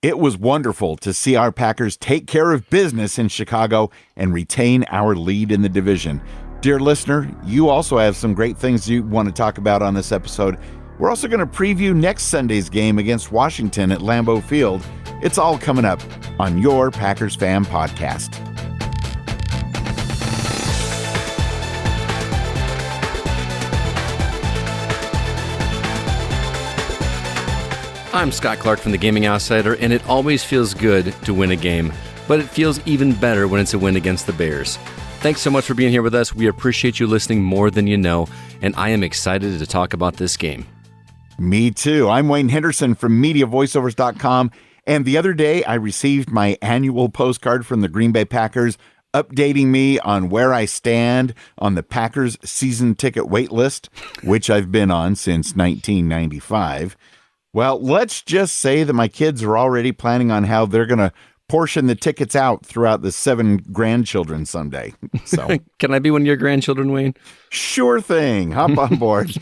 It was wonderful to see our Packers take care of business in Chicago and retain our lead in the division. Dear listener, you also have some great things you want to talk about on this episode. We're also going to preview next Sunday's game against Washington at Lambeau Field. It's all coming up on your Packers Fan Podcast. I'm Scott Clark from the Gaming Outsider, and it always feels good to win a game, but it feels even better when it's a win against the Bears. Thanks so much for being here with us. We appreciate you listening more than you know, and I am excited to talk about this game. Me too. I'm Wayne Henderson from MediaVoiceovers.com, and the other day I received my annual postcard from the Green Bay Packers updating me on where I stand on the Packers season ticket wait list, which I've been on since 1995. Well, let's just say that my kids are already planning on how they're going to portion the tickets out throughout the 7 grandchildren someday. So, can I be one of your grandchildren, Wayne? Sure thing. Hop on board.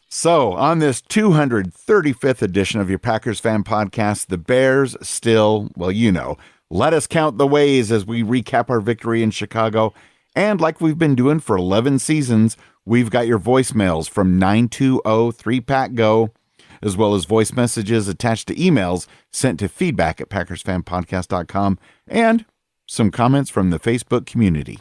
So, on this 235th edition of your Packers Fan Podcast, the Bears still, well, you know, let us count the ways as we recap our victory in Chicago. And like we've been doing for 11 seasons, we've got your voicemails from 920-3PACK-GO, as well as voice messages attached to emails sent to feedback@PackersFanPodcast.com, and some comments from the Facebook community.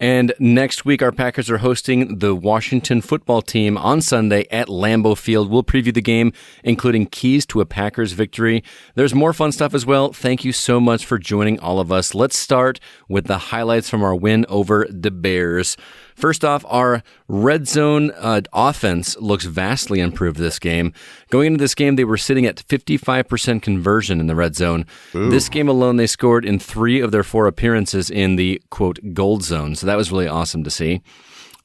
And next week, our Packers are hosting the Washington football team on Sunday at Lambeau Field. We'll preview the game, including keys to a Packers victory. There's more fun stuff as well. Thank you so much for joining all of us. Let's start with the highlights from our win over the Bears. First off, our red zone offense looks vastly improved this game. Going into this game, they were sitting at 55% conversion in the red zone. Ooh. This game alone, they scored in 3 of their 4 appearances in the, quote, gold zone. So that was really awesome to see.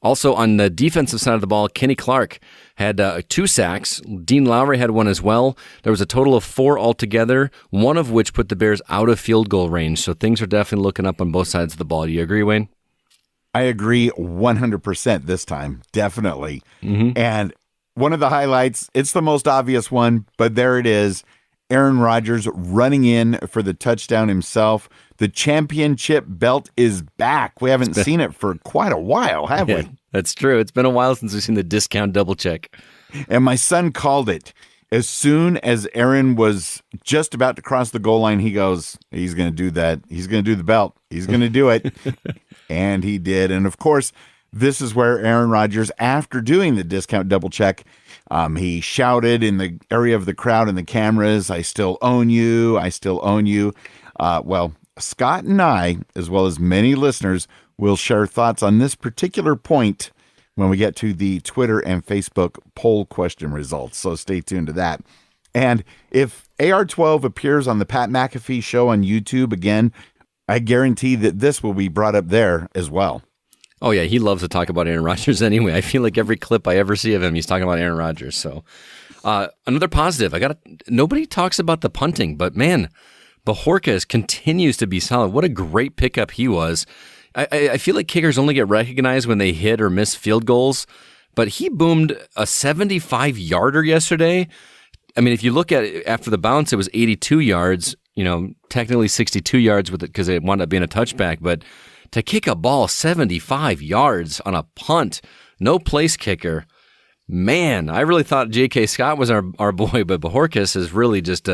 Also, on the defensive side of the ball, Kenny Clark had 2 sacks. Dean Lowry had 1 as well. There was a total of 4 altogether, one of which put the Bears out of field goal range. So things are definitely looking up on both sides of the ball. Do you agree, Wayne? I agree 100% this time, definitely. Mm-hmm. And one of the highlights, it's the most obvious one, but there it is. Aaron Rodgers running in for the touchdown himself. The championship belt is back. We haven't seen it for quite a while, have we? That's true. It's been a while since we've seen the discount double check. And my son called it. As soon as Aaron was just about to cross the goal line, he goes, he's going to do that. He's going to do the belt. He's going to do it. And he did. And of course, this is where Aaron Rodgers, after doing the discount double check, he shouted in the area of the crowd and the cameras, "I still own you. I still own you." Well, Scott and I, as well as many listeners, will share thoughts on this particular point when we get to the Twitter and Facebook poll question results. So stay tuned to that. And if AR12 appears on the Pat McAfee show on YouTube again, I guarantee that this will be brought up there as well. Oh, yeah. He loves to talk about Aaron Rodgers anyway. I feel like every clip I ever see of him, he's talking about Aaron Rodgers. So another positive. Nobody talks about the punting, but man, Bojorquez continues to be solid. What a great pickup he was. I feel like kickers only get recognized when they hit or miss field goals, but he boomed a 75-yarder yesterday. I mean, if you look at it after the bounce, it was 82 yards, technically 62 yards with it because it wound up being a touchback, but to kick a ball 75 yards on a punt, no place kicker, man, I really thought J.K. Scott was our boy, but Bojorquez is really just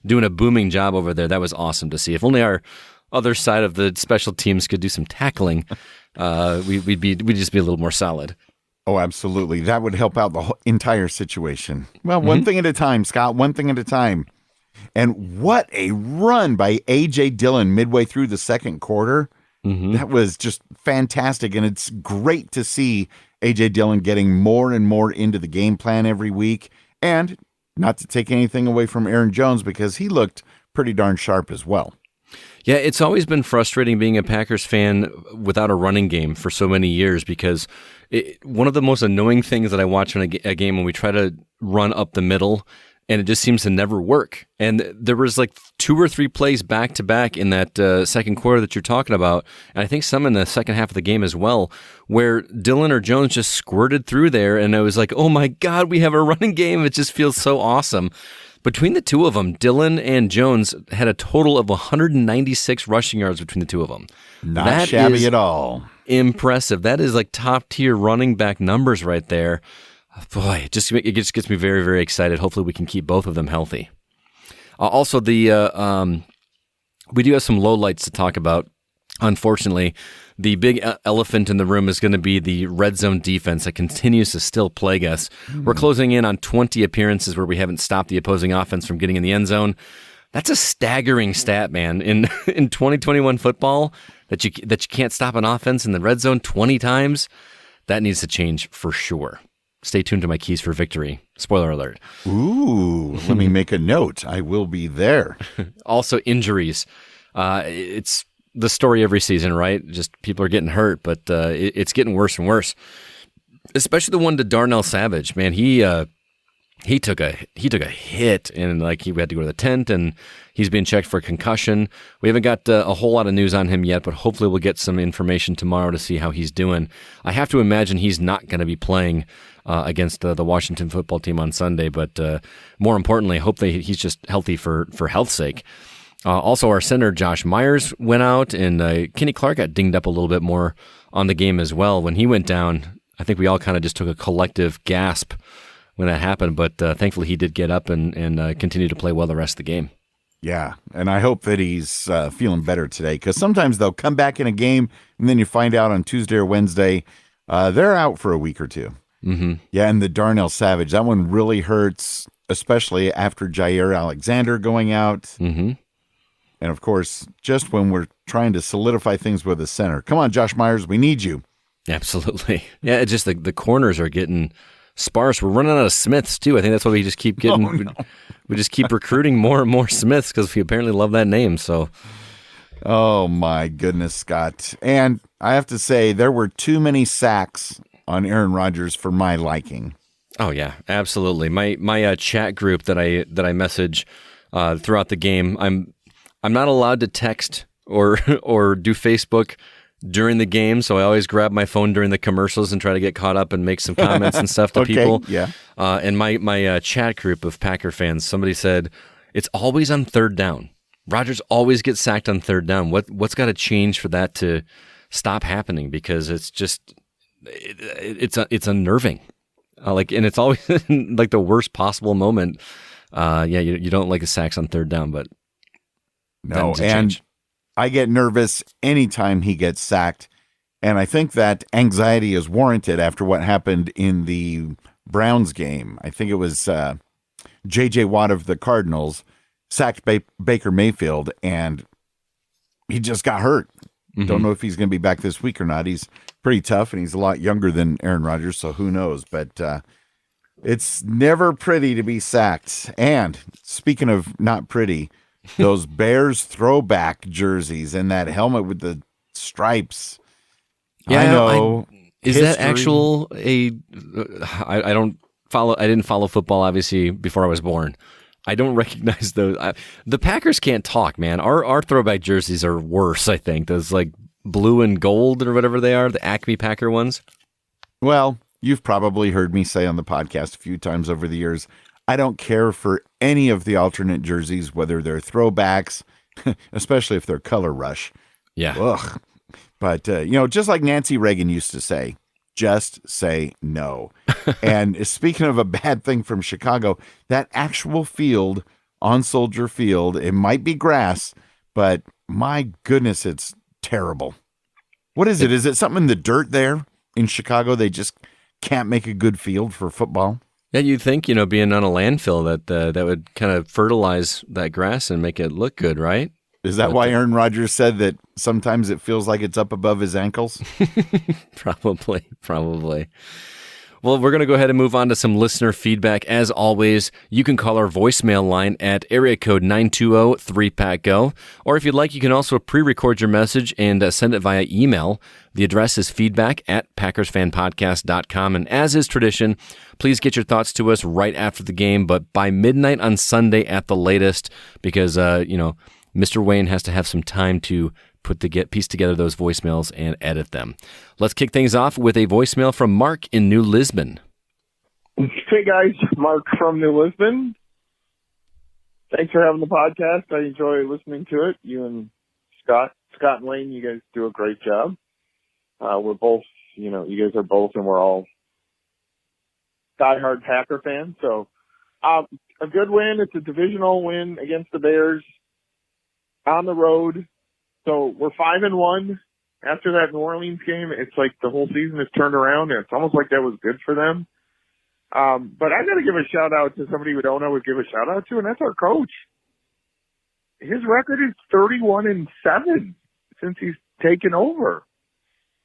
doing a booming job over there. That was awesome to see. If only our other side of the special teams could do some tackling, we'd just be a little more solid. Oh, absolutely. That would help out the entire situation. Well, one thing at a time, Scott, one thing at a time. And what a run by A.J. Dillon midway through the second quarter. Mm-hmm. That was just fantastic. And it's great to see A.J. Dillon getting more and more into the game plan every week. And not to take anything away from Aaron Jones, because he looked pretty darn sharp as well. Yeah, it's always been frustrating being a Packers fan without a running game for so many years, because one of the most annoying things that I watch in a game when we try to run up the middle, and it just seems to never work. And there was like 2 or 3 plays back-to-back in that second quarter that you're talking about, and I think some in the second half of the game as well, where Dillon or Jones just squirted through there, and I was like, oh my God, we have a running game. It just feels so awesome. Between the two of them, Dillon and Jones had a total of 196 rushing yards between the two of them. Not shabby at all. Impressive. That is like top-tier running back numbers right there. Boy, it just gets me very, very excited. Hopefully we can keep both of them healthy. Also, we do have some lowlights to talk about. Unfortunately, the big elephant in the room is going to be the red zone defense that continues to still plague us. We're closing in on 20 appearances where we haven't stopped the opposing offense from getting in the end zone. That's a staggering stat, man. In 2021 football, that you can't stop an offense in the red zone 20 times. That needs to change for sure. Stay tuned to my keys for victory. Spoiler alert. Ooh, let me make a note. I will be there. Also, injuries. It's the story every season, right? Just people are getting hurt, but it's getting worse and worse. Especially the one to Darnell Savage. Man, he took a hit, and like he had to go to the tent, and he's being checked for concussion. We haven't got a whole lot of news on him yet, but hopefully we'll get some information tomorrow to see how he's doing. I have to imagine he's not going to be playing against the Washington football team on Sunday, but more importantly, I hope that he's just healthy for health's sake. Also, our center, Josh Myers, went out, and Kenny Clark got dinged up a little bit more on the game as well. When he went down, I think we all kind of just took a collective gasp when that happened, but thankfully he did get up and continue to play well the rest of the game. Yeah, and I hope that he's feeling better today, because sometimes they'll come back in a game, and then you find out on Tuesday or Wednesday, they're out for a week or two. Mm-hmm. Yeah, and the Darnell Savage, that one really hurts, especially after Jair Alexander going out. Mm-hmm. And, of course, just when we're trying to solidify things with the center. Come on, Josh Myers, we need you. Absolutely. Yeah, it's just the corners are getting sparse. We're running out of Smiths, too. I think that's why we just keep getting we just keep recruiting more and more Smiths because we apparently love that name. So, oh, my goodness, Scott. And I have to say, there were too many sacks on Aaron Rodgers for my liking. Oh, yeah, absolutely. My chat group that I message throughout the game, I'm not allowed to text or do Facebook during the game, so I always grab my phone during the commercials and try to get caught up and make some comments and stuff to okay, people. Yeah. And my chat group of Packer fans, somebody said, it's always on third down. Rodgers always gets sacked on third down. What's got to change for that to stop happening? Because it's just it's unnerving. And it's always like the worst possible moment. You don't like the sacks on third down, but no, and I get nervous anytime he gets sacked, and I think that anxiety is warranted after what happened in the Browns game. I think it was J.J. Watt of the Cardinals sacked Baker Mayfield, and he just got hurt. Mm-hmm. Don't know if he's going to be back this week or not. He's pretty tough, and he's a lot younger than Aaron Rodgers, so who knows. But it's never pretty to be sacked. And speaking of not pretty, those Bears throwback jerseys and that helmet with the stripes. Yeah, I know. Is that actual I don't follow. I didn't follow football obviously before I was born. I don't recognize those. The Packers can't talk, man. Our throwback jerseys are worse. I think those like blue and gold or whatever they are, the Acme Packer ones. Well, you've probably heard me say on the podcast a few times over the years, I don't care for any of the alternate jerseys, whether they're throwbacks, especially if they're color rush. Yeah. Ugh. But, just like Nancy Reagan used to say, just say no. And speaking of a bad thing from Chicago, that actual field on Soldier Field, it might be grass, but my goodness, it's terrible. What is it? Is it something in the dirt there in Chicago? They just can't make a good field for football? Yeah, you'd think, being on a landfill that would kind of fertilize that grass and make it look good, right? Is that why Aaron Rodgers said that sometimes it feels like it's up above his ankles? Probably. Well, we're going to go ahead and move on to some listener feedback. As always, you can call our voicemail line at area code 920-3PACK-GO. Or if you'd like, you can also pre-record your message and send it via email. The address is feedback@PackersFanPodcast.com. And as is tradition, please get your thoughts to us right after the game, but by midnight on Sunday at the latest, because, Mr. Wayne has to have some time to piece together those voicemails and edit them. Let's kick things off with a voicemail from Mark in New Lisbon. Hey guys, Mark from New Lisbon. Thanks for having the podcast. I enjoy listening to it. You and Scott and Lane, you guys do a great job. We're both, you guys are both, and we're all diehard Packer fans. So, a good win. It's a divisional win against the Bears on the road. So we're 5-1 after that New Orleans game. It's like the whole season has turned around, and it's almost like that was good for them. But I got to give a shout out to somebody we don't know would give a shout out to, and that's our coach. His record is 31-7 since he's taken over,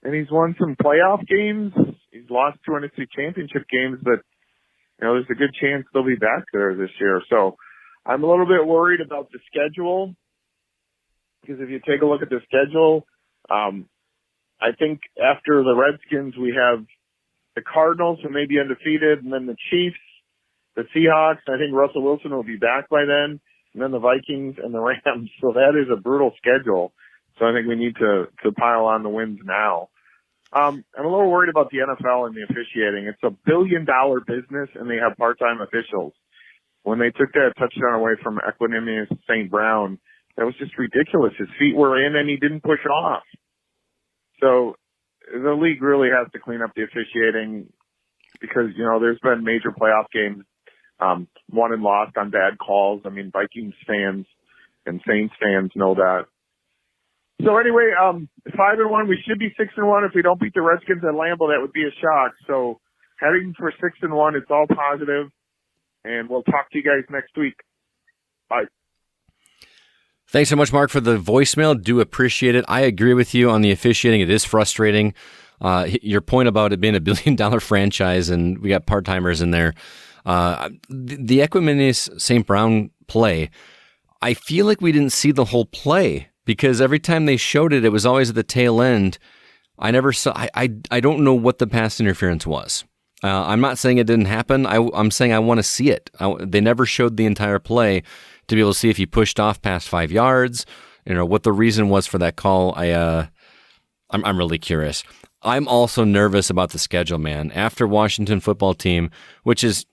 and he's won some playoff games. He's lost 2 NFC championship games, but there's a good chance they'll be back there this year. So I'm a little bit worried about the schedule, because if you take a look at the schedule, I think after the Redskins we have the Cardinals, who may be undefeated, and then the Chiefs, the Seahawks. I think Russell Wilson will be back by then, and then the Vikings and the Rams. So that is a brutal schedule. So I think we need to pile on the wins now. I'm a little worried about the NFL and the officiating. It's $1 billion business, and they have part-time officials. When they took that touchdown away from Equanimous St. Brown, that was just ridiculous. His feet were in, and he didn't push off. So the league really has to clean up the officiating, because, there's been major playoff games won and lost on bad calls. I mean, Vikings fans and Saints fans know that. So anyway, 5-1, we should be 6-1. If we don't beat the Redskins at Lambeau, that would be a shock. So heading for 6-1, it's all positive, and we'll talk to you guys next week. Bye. Thanks so much, Mark, for the voicemail. Do appreciate it. I agree with you on the officiating. It is frustrating. Your point about it being $1 billion franchise and we got part-timers in there. The Equanimous St. Brown play, I feel like we didn't see the whole play, because every time they showed it, it was always at the tail end. I never saw. I don't know what the pass interference was. I'm not saying it didn't happen. I'm saying I want to see it. They never showed the entire play to be able to see if he pushed off past 5 yards, what the reason was for that call. I'm really curious. I'm also nervous about the schedule, man. After Washington football team, which is,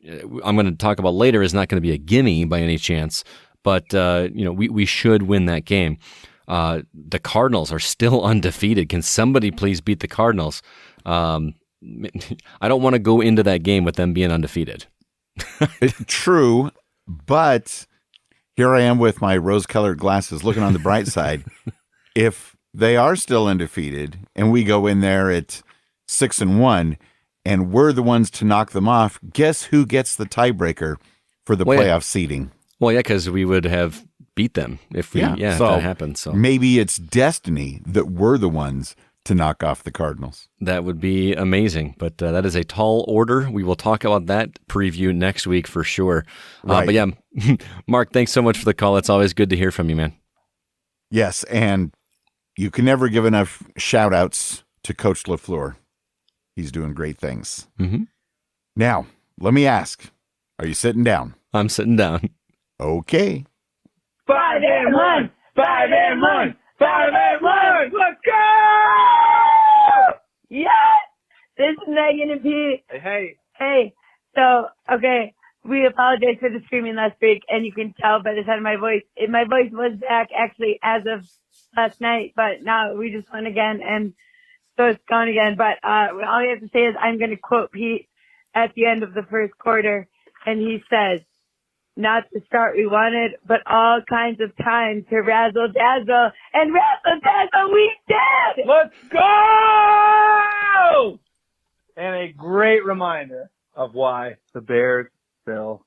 I'm going to talk about later, is not going to be a gimme by any chance, but, we should win that game. The Cardinals are still undefeated. Can somebody please beat the Cardinals? I don't want to go into that game with them being undefeated. True, but here I am with my rose-colored glasses looking on the bright side. If they are still undefeated and we go in there at 6-1 and we're the ones to knock them off, guess who gets the tiebreaker for the playoff seeding? Well, yeah, because we would have beat them if if that happened. So maybe it's destiny that we're the ones to knock off the Cardinals. That would be amazing, but that is a tall order. We will talk about that preview next week for sure. Right. But yeah, Mark, thanks so much for the call. It's always good to hear from you, man. Yes, and you can never give enough shout-outs to Coach LaFleur. He's doing great things. Mm-hmm. Now, let me ask, are you sitting down? I'm sitting down. Okay. 5-1, 5-1, 5-1. Let's go! Yes! This is Megan and Pete. Hey. Hey. So, okay, we apologize for the screaming last week, and you can tell by the sound of my voice. My voice was back, actually, as of last night, but now we just won again, and so it's gone again. But all I have to say is I'm going to quote Pete at the end of the first quarter, and he says, "Not the start we wanted, but all kinds of time to razzle dazzle, and razzle dazzle we did." Let's go! And a great reminder of why the Bears still.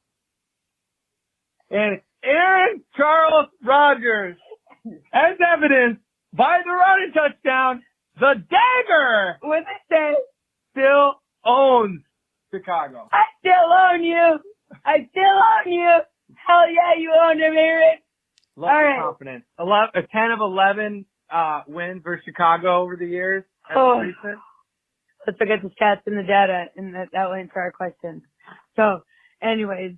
And Aaron Charles Rodgers, as evidenced by the running touchdown, the dagger What did they say? still owns Chicago. I still own you. I still own you. Hell yeah, you own him, Aaron. Love All the right. confidence. 10 of 11 wins versus Chicago over the years. That's Oh. recent. Let's look at the stats and the data, and that will answer our questions. So, anyways,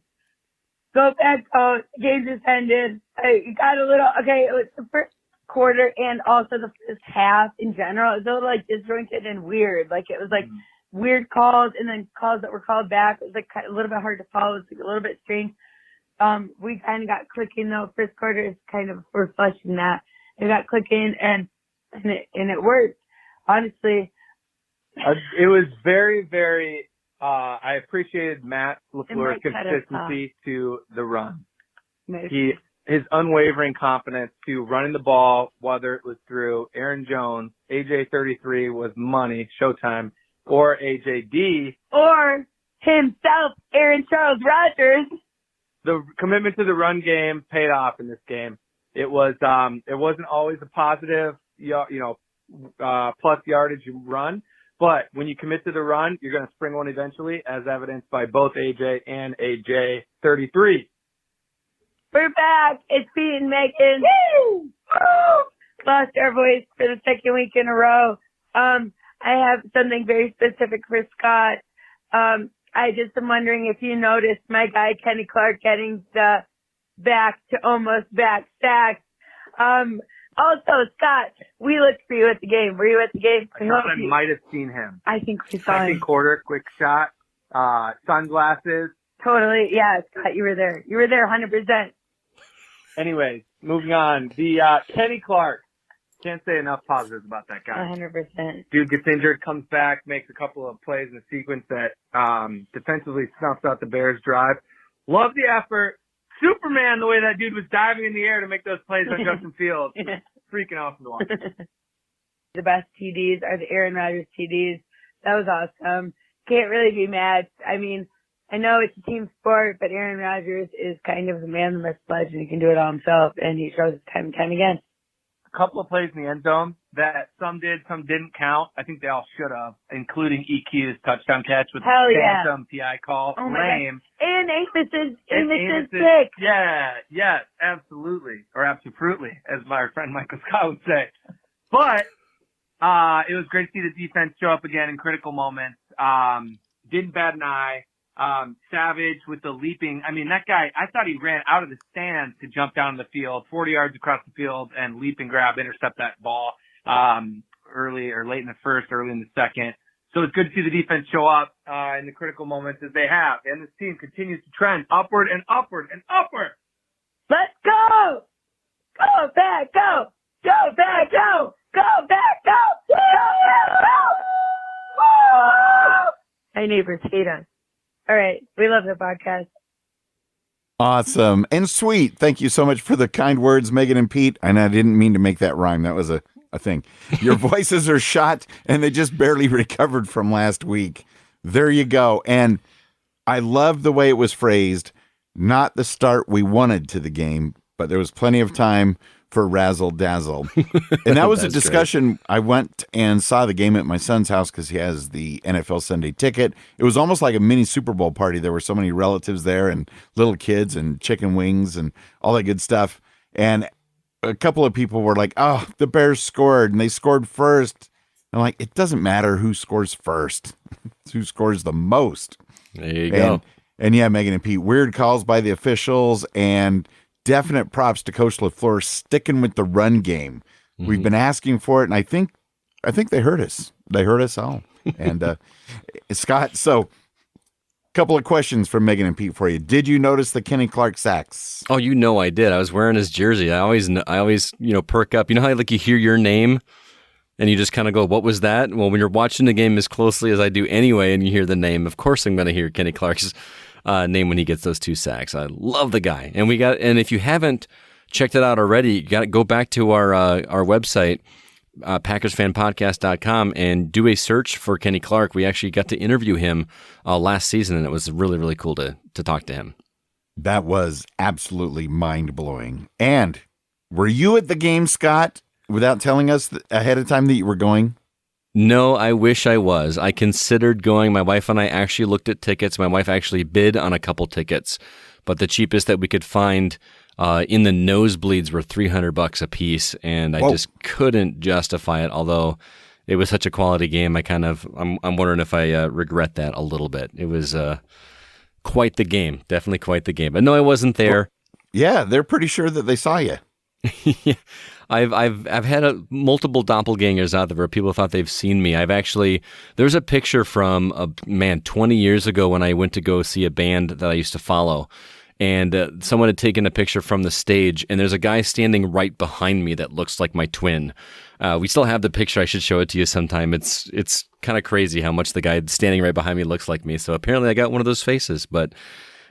go back, coach. Game just ended. I got a little, okay, it was the first quarter and also the first half in general. It was a little like disjointed and weird. Like it was like weird calls and then calls that were called back. It was like a little bit hard to follow. It was like a little bit strange. We kind of got clicking though. First quarter is kind of, we're flushing that. It got clicking and it worked. Honestly. It was very, very, I appreciated Matt LaFleur's consistency to the run. His unwavering confidence to running the ball, whether it was through Aaron Jones, AJ33 was money, Showtime, or AJD. Or himself, Aaron Charles Rodgers. The commitment to the run game paid off in this game. It wasn't always a positive, plus yardage run, but when you commit to the run, you're going to spring one eventually, as evidenced by both AJ and AJ33. We're back. It's Pete and Megan. Woo! Woo! Lost our voice for the second week in a row. I have something very specific for Scott. I just am wondering if you noticed my guy Kenny Clark getting the back to almost back sacks. Also, Scott, we looked for you at the game. Were you at the game? I thought I might have seen him. I think we saw him. Second quarter, quick shot, sunglasses. Totally. Yeah, Scott, you were there. You were there 100%. Anyways, moving on. The Kenny Clark. Can't say enough positives about that guy. 100%. Dude gets injured, comes back, makes a couple of plays in a sequence that defensively snuffs out the Bears' drive. Love the effort. Superman, the way that dude was diving in the air to make those plays on Justin Fields. Freaking awesome to watch. The best TDs are the Aaron Rodgers TDs. That was awesome. Can't really be mad. I mean, I know it's a team sport, but Aaron Rodgers is kind of the man of the sledge, and he can do it all himself, and he shows it time and time again. A couple of plays in the end zone that some did, some didn't count. I think they all should have, including EQ's touchdown catch with the phantom PI call. Oh Lame. And Amos's pick. Yeah, yes, absolutely. Or absolutely, as my friend Michael Scott would say. But it was great to see the defense show up again in critical moments. Didn't bat an eye. Savage with the leaping. I mean, that guy, I thought he ran out of the stands to jump down the field, 40 yards across the field, and leap and grab, intercept that ball early or late in the first, early in the second. So it's good to see the defense show up in the critical moments as they have. And this team continues to trend upward and upward and upward. Let's go! Go back, go! Go back, go! Go back, go! Go, go, go! Woo! My neighbors hate us. All right. We love the podcast. Awesome and sweet. Thank you so much for the kind words, Megan and Pete. And I didn't mean to make that rhyme. That was a thing. Your voices are shot and they just barely recovered from last week. There you go. And I love the way it was phrased. Not the start we wanted to the game, but there was plenty of time for razzle dazzle. And that was a discussion. Great. I went and saw the game at my son's house because he has the NFL Sunday ticket. It was almost like a mini Super Bowl party. There were so many relatives there and little kids and chicken wings and all that good stuff. And a couple of people were like, oh, the Bears scored and they scored first. I'm like, it doesn't matter who scores first. It's who scores the most. There you go. And yeah, Megan and Pete, weird calls by the officials and definite props to Coach LaFleur sticking with the run game. Mm-hmm. We've been asking for it, and I think they heard us. They heard us all. And Scott, so a couple of questions from Megan and Pete for you. Did you notice the Kenny Clark sacks? Oh, you know I did. I was wearing his jersey. I always perk up. You know how like you hear your name and you just kind of go, what was that? Well, when you're watching the game as closely as I do anyway, and you hear the name, of course I'm going to hear Kenny Clark's name when he gets those 2 sacks. I love the guy. And if you haven't checked it out already, you got to go back to our website, PackersFanPodcast.com, and do a search for Kenny Clark. We actually got to interview him last season, and it was really, really cool to talk to him. That was absolutely mind-blowing. And were you at the game, Scott, without telling us ahead of time that you were going? No, I wish I was. I considered going. My wife and I actually looked at tickets. My wife actually bid on a couple tickets, but the cheapest that we could find in the nosebleeds were $300 a piece, and I just couldn't justify it. Although it was such a quality game, I'm wondering if I regret that a little bit. It was quite the game, definitely quite the game. But no, I wasn't there. Yeah, they're pretty sure that they saw you. Yeah. I've had multiple doppelgangers out there where people thought they've seen me. There's a picture from 20 years ago when I went to go see a band that I used to follow, and someone had taken a picture from the stage, and there's a guy standing right behind me that looks like my twin. We still have the picture. I should show it to you sometime. It's kind of crazy how much the guy standing right behind me looks like me. So apparently I got one of those faces, but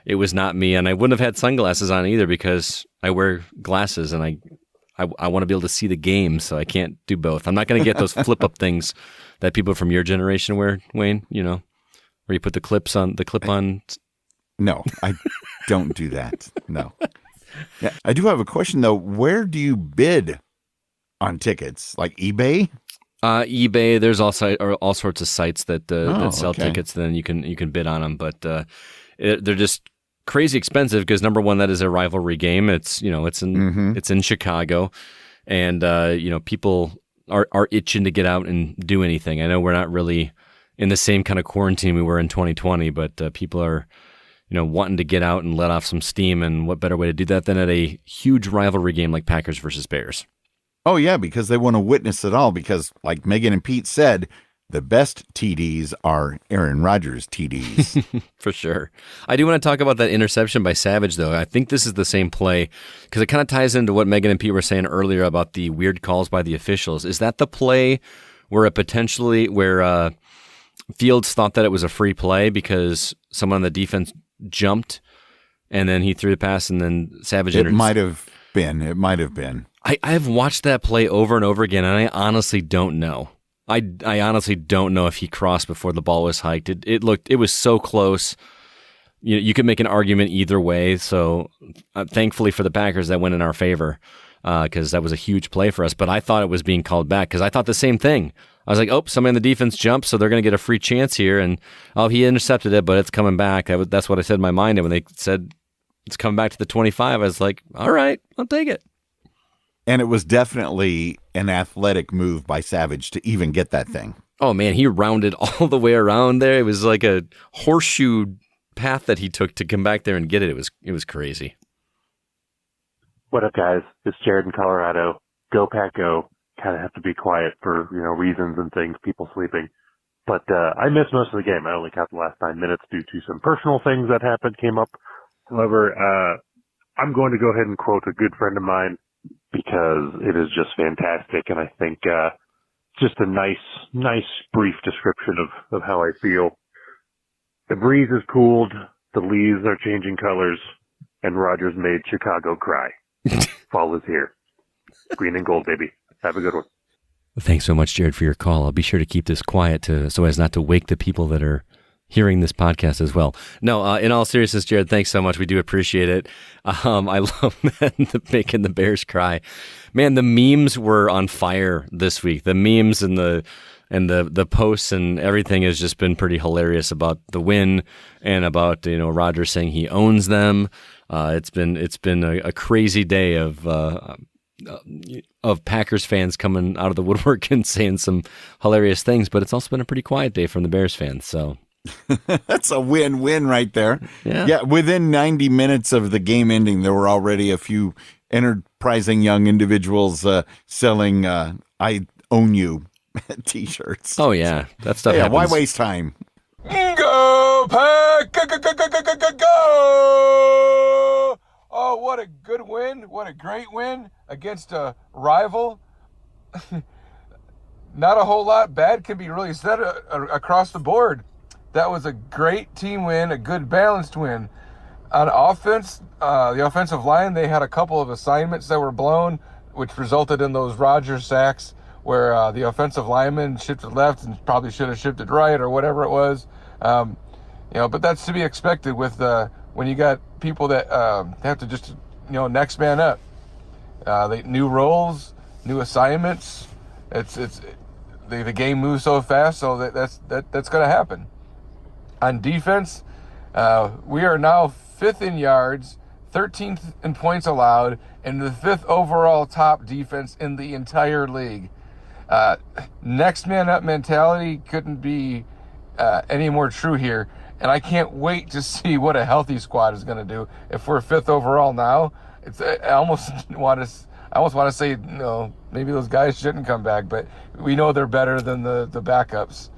it was not me, and I wouldn't have had sunglasses on either because I wear glasses, and I want to be able to see the game, so I can't do both. I'm not going to get those flip-up things that people from your generation wear, Wayne, where you put the clip on. No, I don't do that. No. Yeah, I do have a question, though. Where do you bid on tickets? Like eBay? eBay. There's all sorts of sites that sell okay. tickets. Then you can bid on them, but they're just crazy expensive because number one, that is a rivalry game. It's it's in Chicago, and people are itching to get out and do anything. I know we're not really in the same kind of quarantine we were in 2020, but people are wanting to get out and let off some steam, and what better way to do that than at a huge rivalry game like Packers versus Bears? Oh, yeah, because they want to witness it all, because like Megan and Pete said, the best TDs are Aaron Rodgers TDs. For sure. I do want to talk about that interception by Savage, though. I think this is the same play, because it kind of ties into what Megan and Pete were saying earlier about the weird calls by the officials. Is that the play where Fields thought that it was a free play because someone on the defense jumped, and then he threw the pass, and then Savage It might have been. I have watched that play over and over again, and I honestly don't know. I honestly don't know if he crossed before the ball was hiked. It was so close. You could make an argument either way. So thankfully for the Packers, that went in our favor because that was a huge play for us. But I thought it was being called back because I thought the same thing. I was like, oh, somebody on the defense jumped, so they're going to get a free chance here. And, he intercepted it, but it's coming back. That's what I said in my mind. And when they said it's coming back to the 25, I was like, all right, I'll take it. And it was definitely an athletic move by Savage to even get that thing. Oh, man, he rounded all the way around there. It was like a horseshoe path that he took to come back there and get it. It was crazy. What up, guys? It's Jared in Colorado. Go Pack Go. Kind of have to be quiet for, reasons and things, people sleeping. But I missed most of the game. I only caught the last 9 minutes due to some personal things that came up. However, I'm going to go ahead and quote a good friend of mine because it is just fantastic. And I think just a nice brief description of how I feel. The breeze is cooled, the leaves are changing colors, and Rodgers made Chicago cry. Fall is here. Green and gold, baby. Have a good one. Thanks so much, Jared, for your call. I'll be sure to keep this quiet so as not to wake the people that are hearing this podcast as well. No, in all seriousness, Jared, thanks so much. We do appreciate it. I love making the Bears cry. Man, the memes were on fire this week. The memes and the posts and everything has just been pretty hilarious about the win and about Rodgers saying he owns them. It's been a crazy day of Packers fans coming out of the woodwork and saying some hilarious things, but it's also been a pretty quiet day from the Bears fans. So that's a win-win right there. Yeah. Within 90 minutes of the game ending, there were already a few enterprising young individuals selling "I own you" T-shirts. Oh yeah, that stuff. Yeah, happens. why waste time? Go Pack! Go! Oh, what a good win. What a great win against a rival. Not a whole lot bad can be really said across the board. That was a great team win, a good balanced win. On offense, the offensive line, they had a couple of assignments that were blown, which resulted in those Rodgers sacks where the offensive lineman shifted left and probably should have shifted right or whatever it was. But that's to be expected with when you got people that have to just, next man up. New roles, new assignments. The game moves so fast, so that's going to happen. On defense, we are now 5th in yards, 13th in points allowed, and the 5th overall top defense in the entire league. Next man up mentality couldn't be any more true here. And I can't wait to see what a healthy squad is going to do. If we're 5th overall now, I almost want to say, maybe those guys shouldn't come back, but we know they're better than the backups.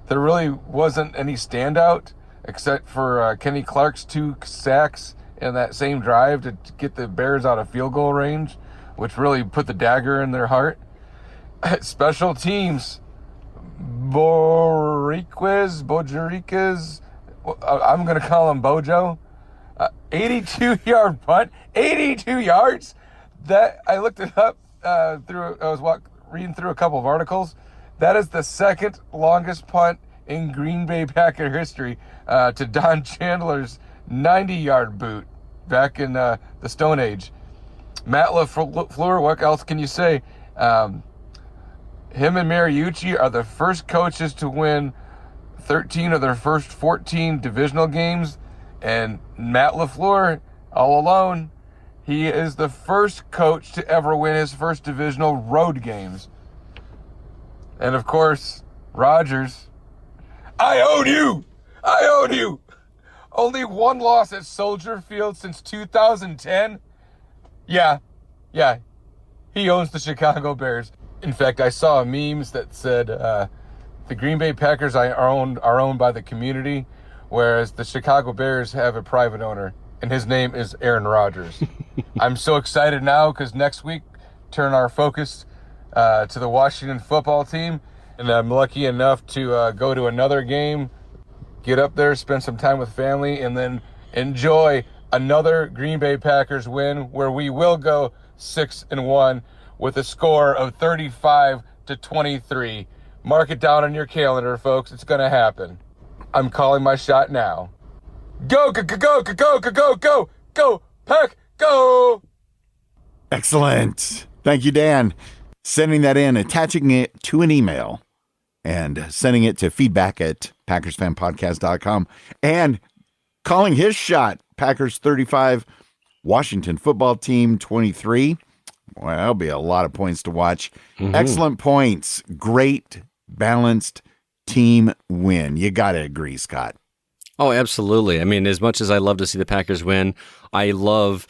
There really wasn't any standout except for Kenny Clark's 2 sacks in that same drive to get the Bears out of field goal range, which really put the dagger in their heart. Special teams, Bojeriquez, I'm going to call him Bojo. 82-yard punt, 82 yards. That I looked it up I was reading through a couple of articles. That is the second longest punt in Green Bay Packer history, to Don Chandler's 90-yard boot back in the Stone Age. Matt LaFleur, what else can you say? Him and Mariucci are the first coaches to win 13 of their first 14 divisional games. And Matt LaFleur, all alone, he is the first coach to ever win his first divisional road games. And of course, Rodgers. I own you! I own you! Only one loss at Soldier Field since 2010. Yeah. He owns the Chicago Bears. In fact, I saw memes that said the Green Bay Packers are owned by the community, whereas the Chicago Bears have a private owner, and his name is Aaron Rodgers. I'm so excited now because next week, turn our focus to the Washington football team, and I'm lucky enough to go to another game, get up there, spend some time with family, and then enjoy another Green Bay Packers win where we will go 6-1 with a score of 35-23. Mark it down on your calendar, folks. It's going to happen. I'm calling my shot now. Go, Pack, go! Excellent. Thank you, Dan. Sending that in, attaching it to an email, and sending it to feedback@PackersFanPodcast.com, and calling his shot, Packers 35, Washington football team 23. Well, that'll be a lot of points to watch. Mm-hmm. Excellent points. Great, balanced team win. You got to agree, Scott. Oh, absolutely. I mean, as much as I love to see the Packers win, I love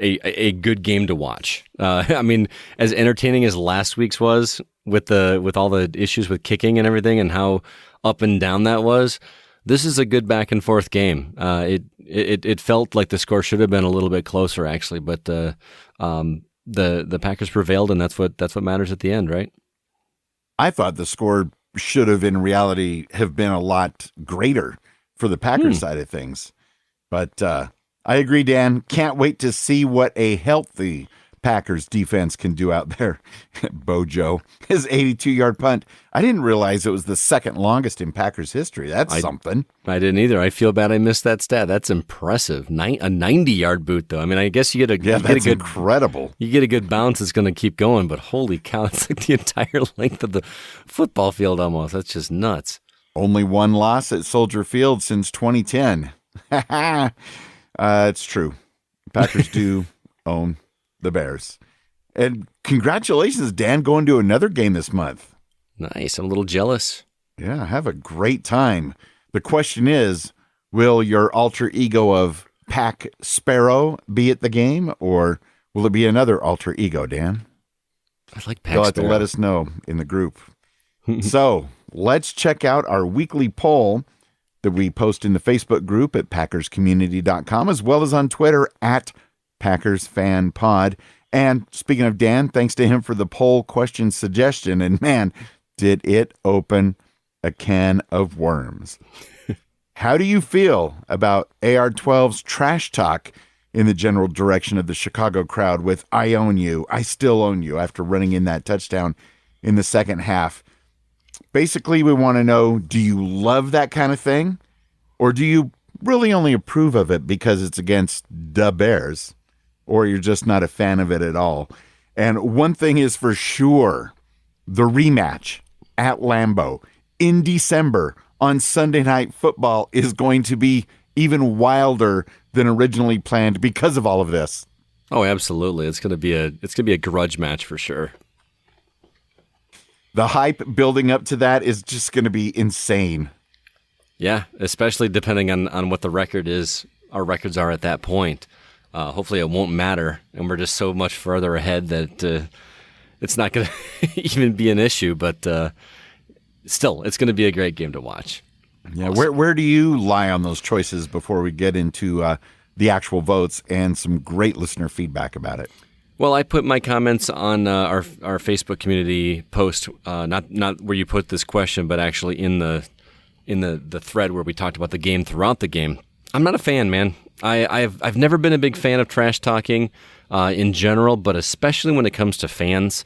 a good game to watch. I mean, as entertaining as last week's was with all the issues with kicking and everything and how up and down that was, this is a good back and forth game. It felt like the score should have been a little bit closer, actually, but the Packers prevailed, and that's what matters at the end, right? I thought the score should have, in reality, have been a lot greater for the Packers side of things. But I agree, Dan. Can't wait to see what a healthy Packers defense can do out there. Bojo, his 82-yard punt. I didn't realize it was the second longest in Packers history. That's something. I didn't either. I feel bad I missed that stat. That's impressive. A 90-yard boot, though. I mean, I guess you get incredible. You get a good bounce, it's going to keep going, but holy cow, it's like the entire length of the football field almost. That's just nuts. Only one loss at Soldier Field since 2010. It's true. Packers do own the Bears. And congratulations, Dan, going to another game this month. Nice. I'm a little jealous. Yeah, have a great time. The question is, will your alter ego of Pack Sparrow be at the game, or will it be another alter ego, Dan? I like Pack You'll have Sparrow. to let us know in the group. So let's check out our weekly poll that we post in the Facebook group at PackersCommunity.com, as well as on Twitter at Packers Fan Pod. And speaking of Dan, thanks to him for the poll question suggestion. And man, did it open a can of worms. How do you feel about AR-12's trash talk in the general direction of the Chicago crowd with "I own you, I still own you" after running in that touchdown in the second half? Basically, we want to know, do you love that kind of thing? Or do you really only approve of it because it's against the Bears? Or you're just not a fan of it at all? And one thing is for sure, the rematch at Lambeau in December on Sunday Night Football is going to be even wilder than originally planned because of all of this. Oh, absolutely. It's going to be a grudge match for sure. The hype building up to that is just going to be insane. Yeah, especially depending on what the record is. Our records are at that point. Hopefully it won't matter, and we're just so much further ahead that it's not going to even be an issue. But still, it's going to be a great game to watch. Yeah, where do you lie on those choices before we get into the actual votes and some great listener feedback about it? Well, I put my comments on our Facebook community post, not where you put this question, but actually in the thread where we talked about the game throughout the game. I'm not a fan, man. I've never been a big fan of trash talking in general, but especially when it comes to fans.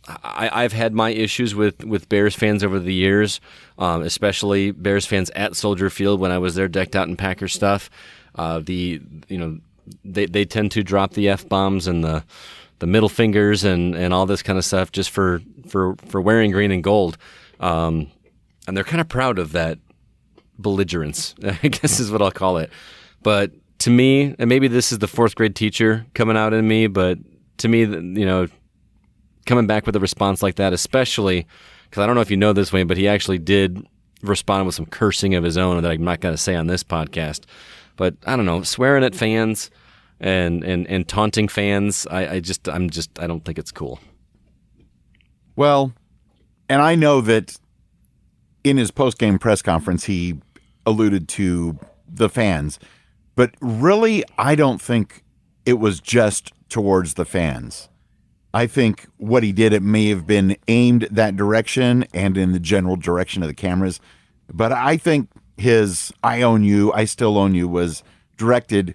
I've had my issues with Bears fans over the years, especially Bears fans at Soldier Field when I was there decked out in Packer stuff. They tend to drop the F-bombs and the middle fingers and all this kind of stuff just for wearing green and gold. And they're kind of proud of that belligerence, I guess is what I'll call it. But to me, and maybe this is the fourth grade teacher coming out in me, but to me, coming back with a response like that, especially because I don't know if you know this, Wayne, but he actually did respond with some cursing of his own that I'm not going to say on this podcast. But I don't know, swearing at fans and taunting fans, I don't think it's cool. Well, and I know that in his post-game press conference, he alluded to the fans, but really, I don't think it was just towards the fans. I think what he did, it may have been aimed that direction and in the general direction of the cameras, but I think his "I own you, I still own you" was directed,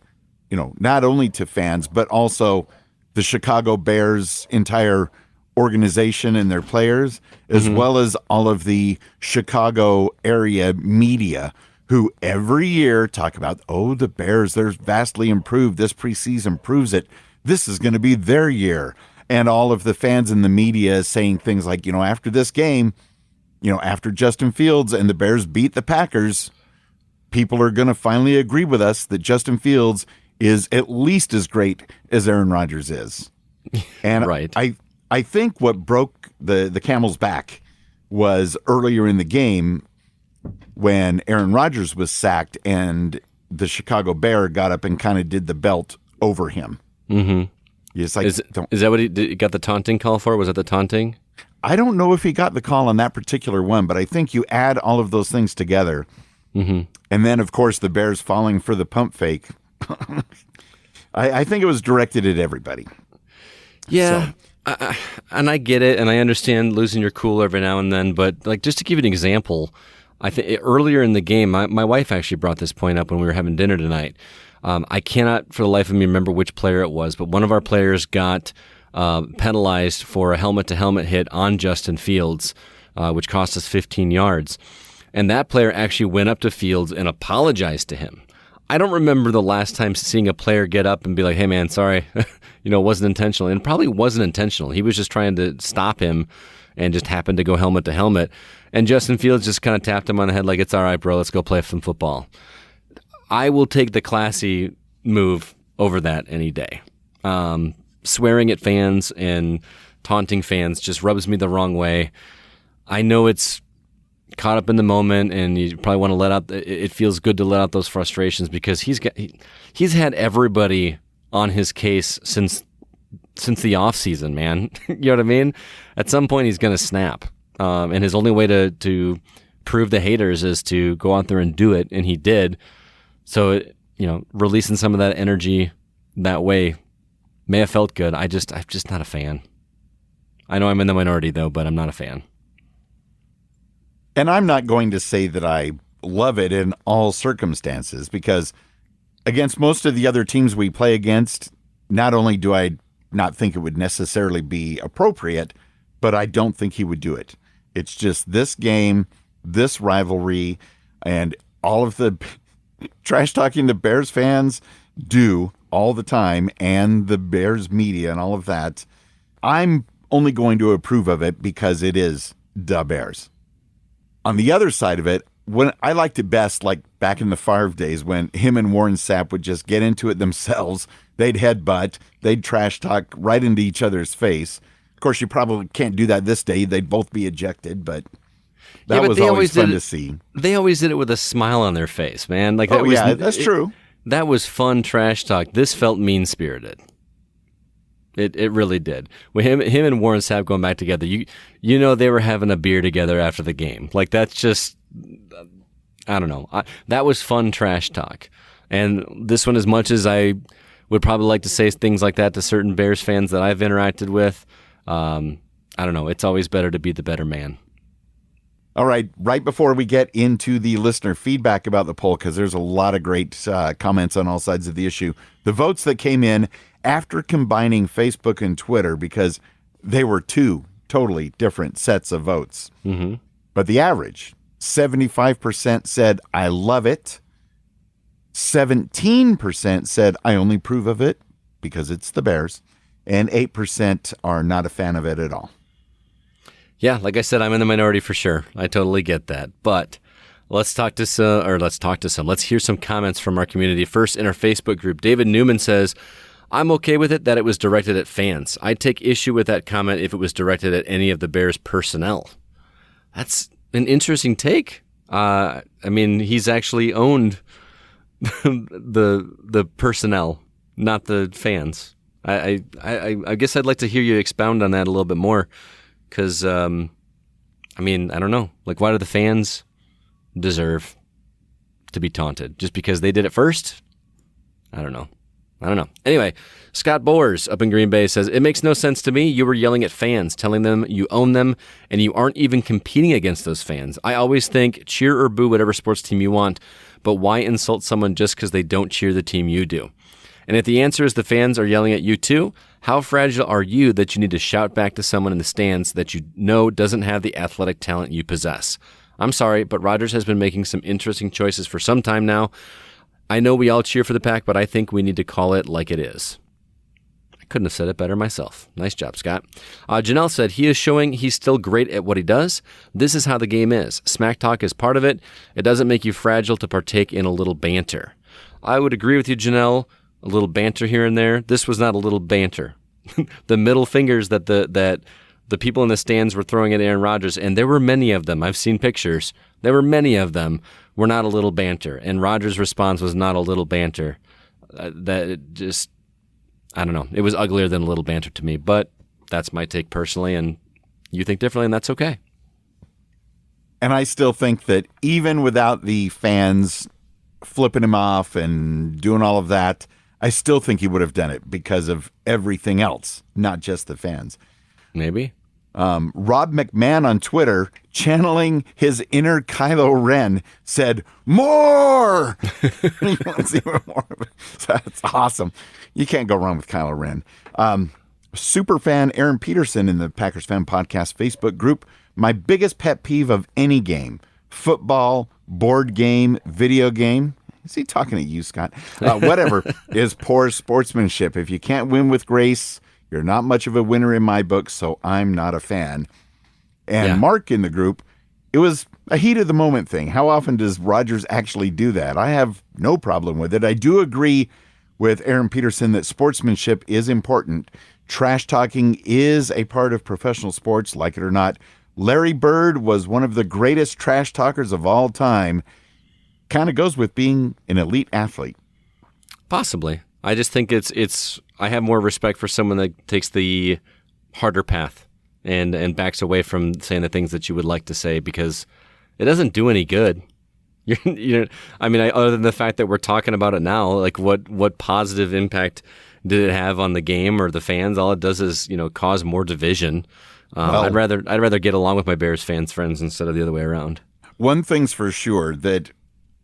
not only to fans, but also the Chicago Bears' entire organization and their players, as well as all of the Chicago area media who every year talk about, the Bears, they're vastly improved. This preseason proves it. This is going to be their year. And all of the fans in the media saying things like, after this game, after Justin Fields and the Bears beat the Packers, people are going to finally agree with us that Justin Fields is at least as great as Aaron Rodgers is. And right. I think what broke the camel's back was earlier in the game when Aaron Rodgers was sacked and the Chicago Bear got up and kind of did the belt over him. Mm-hmm. It's like, is that what he got the taunting call for? Was that the taunting? I don't know if he got the call on that particular one, but I think you add all of those things together. Mm-hmm. And then, of course, the Bears falling for the pump fake. I think it was directed at everybody. Yeah, so. And I get it, and I understand losing your cool every now and then, but just to give you an example, I think earlier in the game, my wife actually brought this point up when we were having dinner tonight. I cannot for the life of me remember which player it was, but one of our players got penalized for a helmet-to-helmet hit on Justin Fields, which cost us 15 yards. And that player actually went up to Fields and apologized to him. I don't remember the last time seeing a player get up and be like, "Hey, man, sorry, it wasn't intentional." And it probably wasn't intentional. He was just trying to stop him and just happened to go helmet to helmet. And Justin Fields just kind of tapped him on the head like, "It's all right, bro. Let's go play some football." I will take the classy move over that any day. Swearing at fans and taunting fans just rubs me the wrong way. I know it's caught up in the moment, and you probably want to let out. It feels good to let out those frustrations because he's had everybody on his case since the off season, man. You know what I mean? At some point, he's going to snap, and his only way to prove the haters is to go out there and do it, and he did. So releasing some of that energy that way may have felt good. I'm just not a fan. I know I'm in the minority though, but I'm not a fan. And I'm not going to say that I love it in all circumstances because against most of the other teams we play against, not only do I not think it would necessarily be appropriate, but I don't think he would do it. It's just this game, this rivalry, and all of the trash talking the Bears fans do all the time and the Bears media and all of that. I'm only going to approve of it because it is the Bears. On the other side of it, when I liked it best, like back in the Favre days when him and Warren Sapp would just get into it themselves. They'd headbutt, they'd trash talk right into each other's face. Of course, you probably can't do that this day. They'd both be ejected, but that was always fun to see. They always did it with a smile on their face, man. Like that was, that's true. That was fun trash talk. This felt mean-spirited. It really did. With him and Warren Sapp going back together, you know they were having a beer together after the game. Like, that's just, I don't know. That was fun trash talk. And this one, as much as I would probably like to say things like that to certain Bears fans that I've interacted with, I don't know. It's always better to be the better man. All right. Right before we get into the listener feedback about the poll, because there's a lot of great comments on all sides of the issue, the votes that came in after combining Facebook and Twitter, because they were two totally different sets of votes. Mm-hmm. But the average, 75% said, I love it. 17% said, I only approve of it because it's the Bears. And 8% are not a fan of it at all. Yeah, like I said, I'm in the minority for sure. I totally get that. But let's hear some comments from our community. First, in our Facebook group, David Newman says, I'm okay with it that it was directed at fans. I'd take issue with that comment if it was directed at any of the Bears personnel. That's an interesting take. I mean, he's actually owned the personnel, not the fans. I guess I'd like to hear you expound on that a little bit more, because, I mean, I don't know. Like, why do the fans deserve to be taunted? Just because they did it first? I don't know. Anyway, Scott Boers up in Green Bay says, it makes no sense to me. You were yelling at fans, telling them you own them, and you aren't even competing against those fans. I always think cheer or boo whatever sports team you want, but why insult someone just because they don't cheer the team you do? And if the answer is the fans are yelling at you too, how fragile are you that you need to shout back to someone in the stands that you know doesn't have the athletic talent you possess? I'm sorry, but Rodgers has been making some interesting choices for some time now. I know we all cheer for the Pack, but I think we need to call it like it is. I couldn't have said it better myself. Nice job, Scott. Janelle said, he is showing he's still great at what he does. This is how the game is. Smack talk is part of it. It doesn't make you fragile to partake in a little banter. I would agree with you, Janelle. A little banter here and there. This was not a little banter. The middle fingers that the people in the stands were throwing at Aaron Rodgers, and there were many of them. I've seen pictures. There were many of them. Were not a little banter, and Rodgers' response was not a little banter. I don't know. It was uglier than a little banter to me, but that's my take personally, and you think differently, and that's okay. And I still think that even without the fans flipping him off and doing all of that, I still think he would have done it because of everything else, not just the fans. Maybe. Rob McMahon on Twitter, channeling his inner Kylo Ren, said, more! He wants even more of it. So that's awesome. You can't go wrong with Kylo Ren. Super fan Aaron Peterson in the Packers Fan Podcast Facebook group, my biggest pet peeve of any game, football, board game, video game. Is he talking to you, Scott? Whatever, is poor sportsmanship. If you can't win with grace, you're not much of a winner in my book, so I'm not a fan. And Mark in the group, it was a heat of the moment thing. How often does Rodgers actually do that? I have no problem with it. I do agree with Aaron Peterson that sportsmanship is important. Trash talking is a part of professional sports, like it or not. Larry Bird was one of the greatest trash talkers of all time. Kind of goes with being an elite athlete. Possibly. I just think I have more respect for someone that takes the harder path and backs away from saying the things that you would like to say, because it doesn't do any good. Other than the fact that we're talking about it now, like what positive impact did it have on the game or the fans? All it does is, cause more division. I'd rather get along with my Bears fans friends instead of the other way around. One thing's for sure, that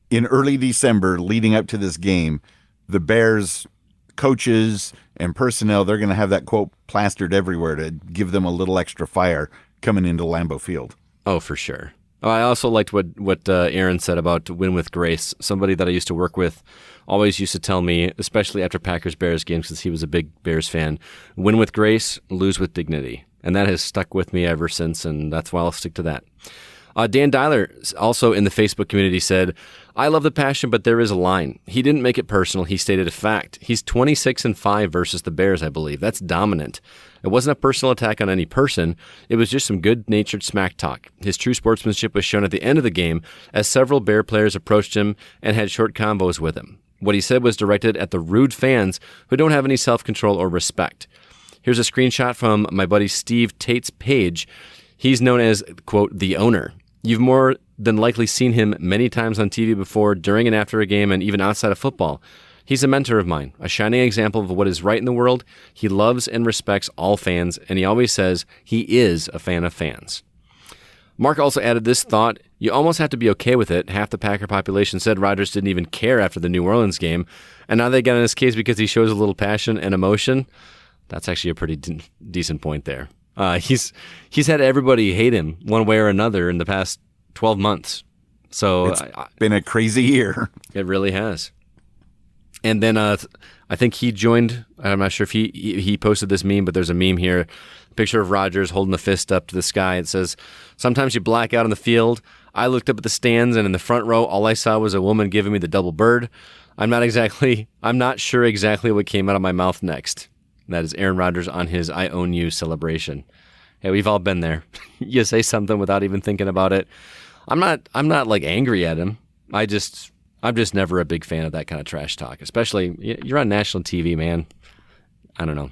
in early December leading up to this game, the Bears coaches and personnel, they're going to have that quote plastered everywhere to give them a little extra fire coming into Lambeau Field. Oh, for sure. I also liked what Aaron said about win with grace. Somebody that I used to work with always used to tell me, especially after Packers-Bears games, because he was a big Bears fan, win with grace, lose with dignity. And that has stuck with me ever since, and that's why I'll stick to that. Dan Dyler, also in the Facebook community, said, I love the passion, but there is a line. He didn't make it personal. He stated a fact. He's 26-5 versus the Bears, I believe. That's dominant. It wasn't a personal attack on any person. It was just some good-natured smack talk. His true sportsmanship was shown at the end of the game as several Bear players approached him and had short combos with him. What he said was directed at the rude fans who don't have any self-control or respect. Here's a screenshot from my buddy Steve Tate's page. He's known as, quote, the owner. You've more than likely seen him many times on TV before, during and after a game, and even outside of football. He's a mentor of mine, a shining example of what is right in the world. He loves and respects all fans, and he always says he is a fan of fans. Mark also added this thought: you almost have to be okay with it. Half the Packer population said Rodgers didn't even care after the New Orleans game, and now they get on his case because he shows a little passion and emotion. That's actually a pretty decent point there. He's had everybody hate him one way or another in the past 12 months. So it's been a crazy year. It really has. And then I think he joined. I'm not sure if he posted this meme, but there's a meme here. Picture of Rodgers holding the fist up to the sky. It says, "Sometimes you black out on the field. I looked up at the stands, and in the front row, all I saw was a woman giving me the double bird. I'm not sure exactly what came out of my mouth next." That is Aaron Rodgers on his "I Own You" celebration. Hey, we've all been there. You say something without even thinking about it. I'm not like angry at him. I'm just never a big fan of that kind of trash talk, especially you're on national TV, man. I don't know.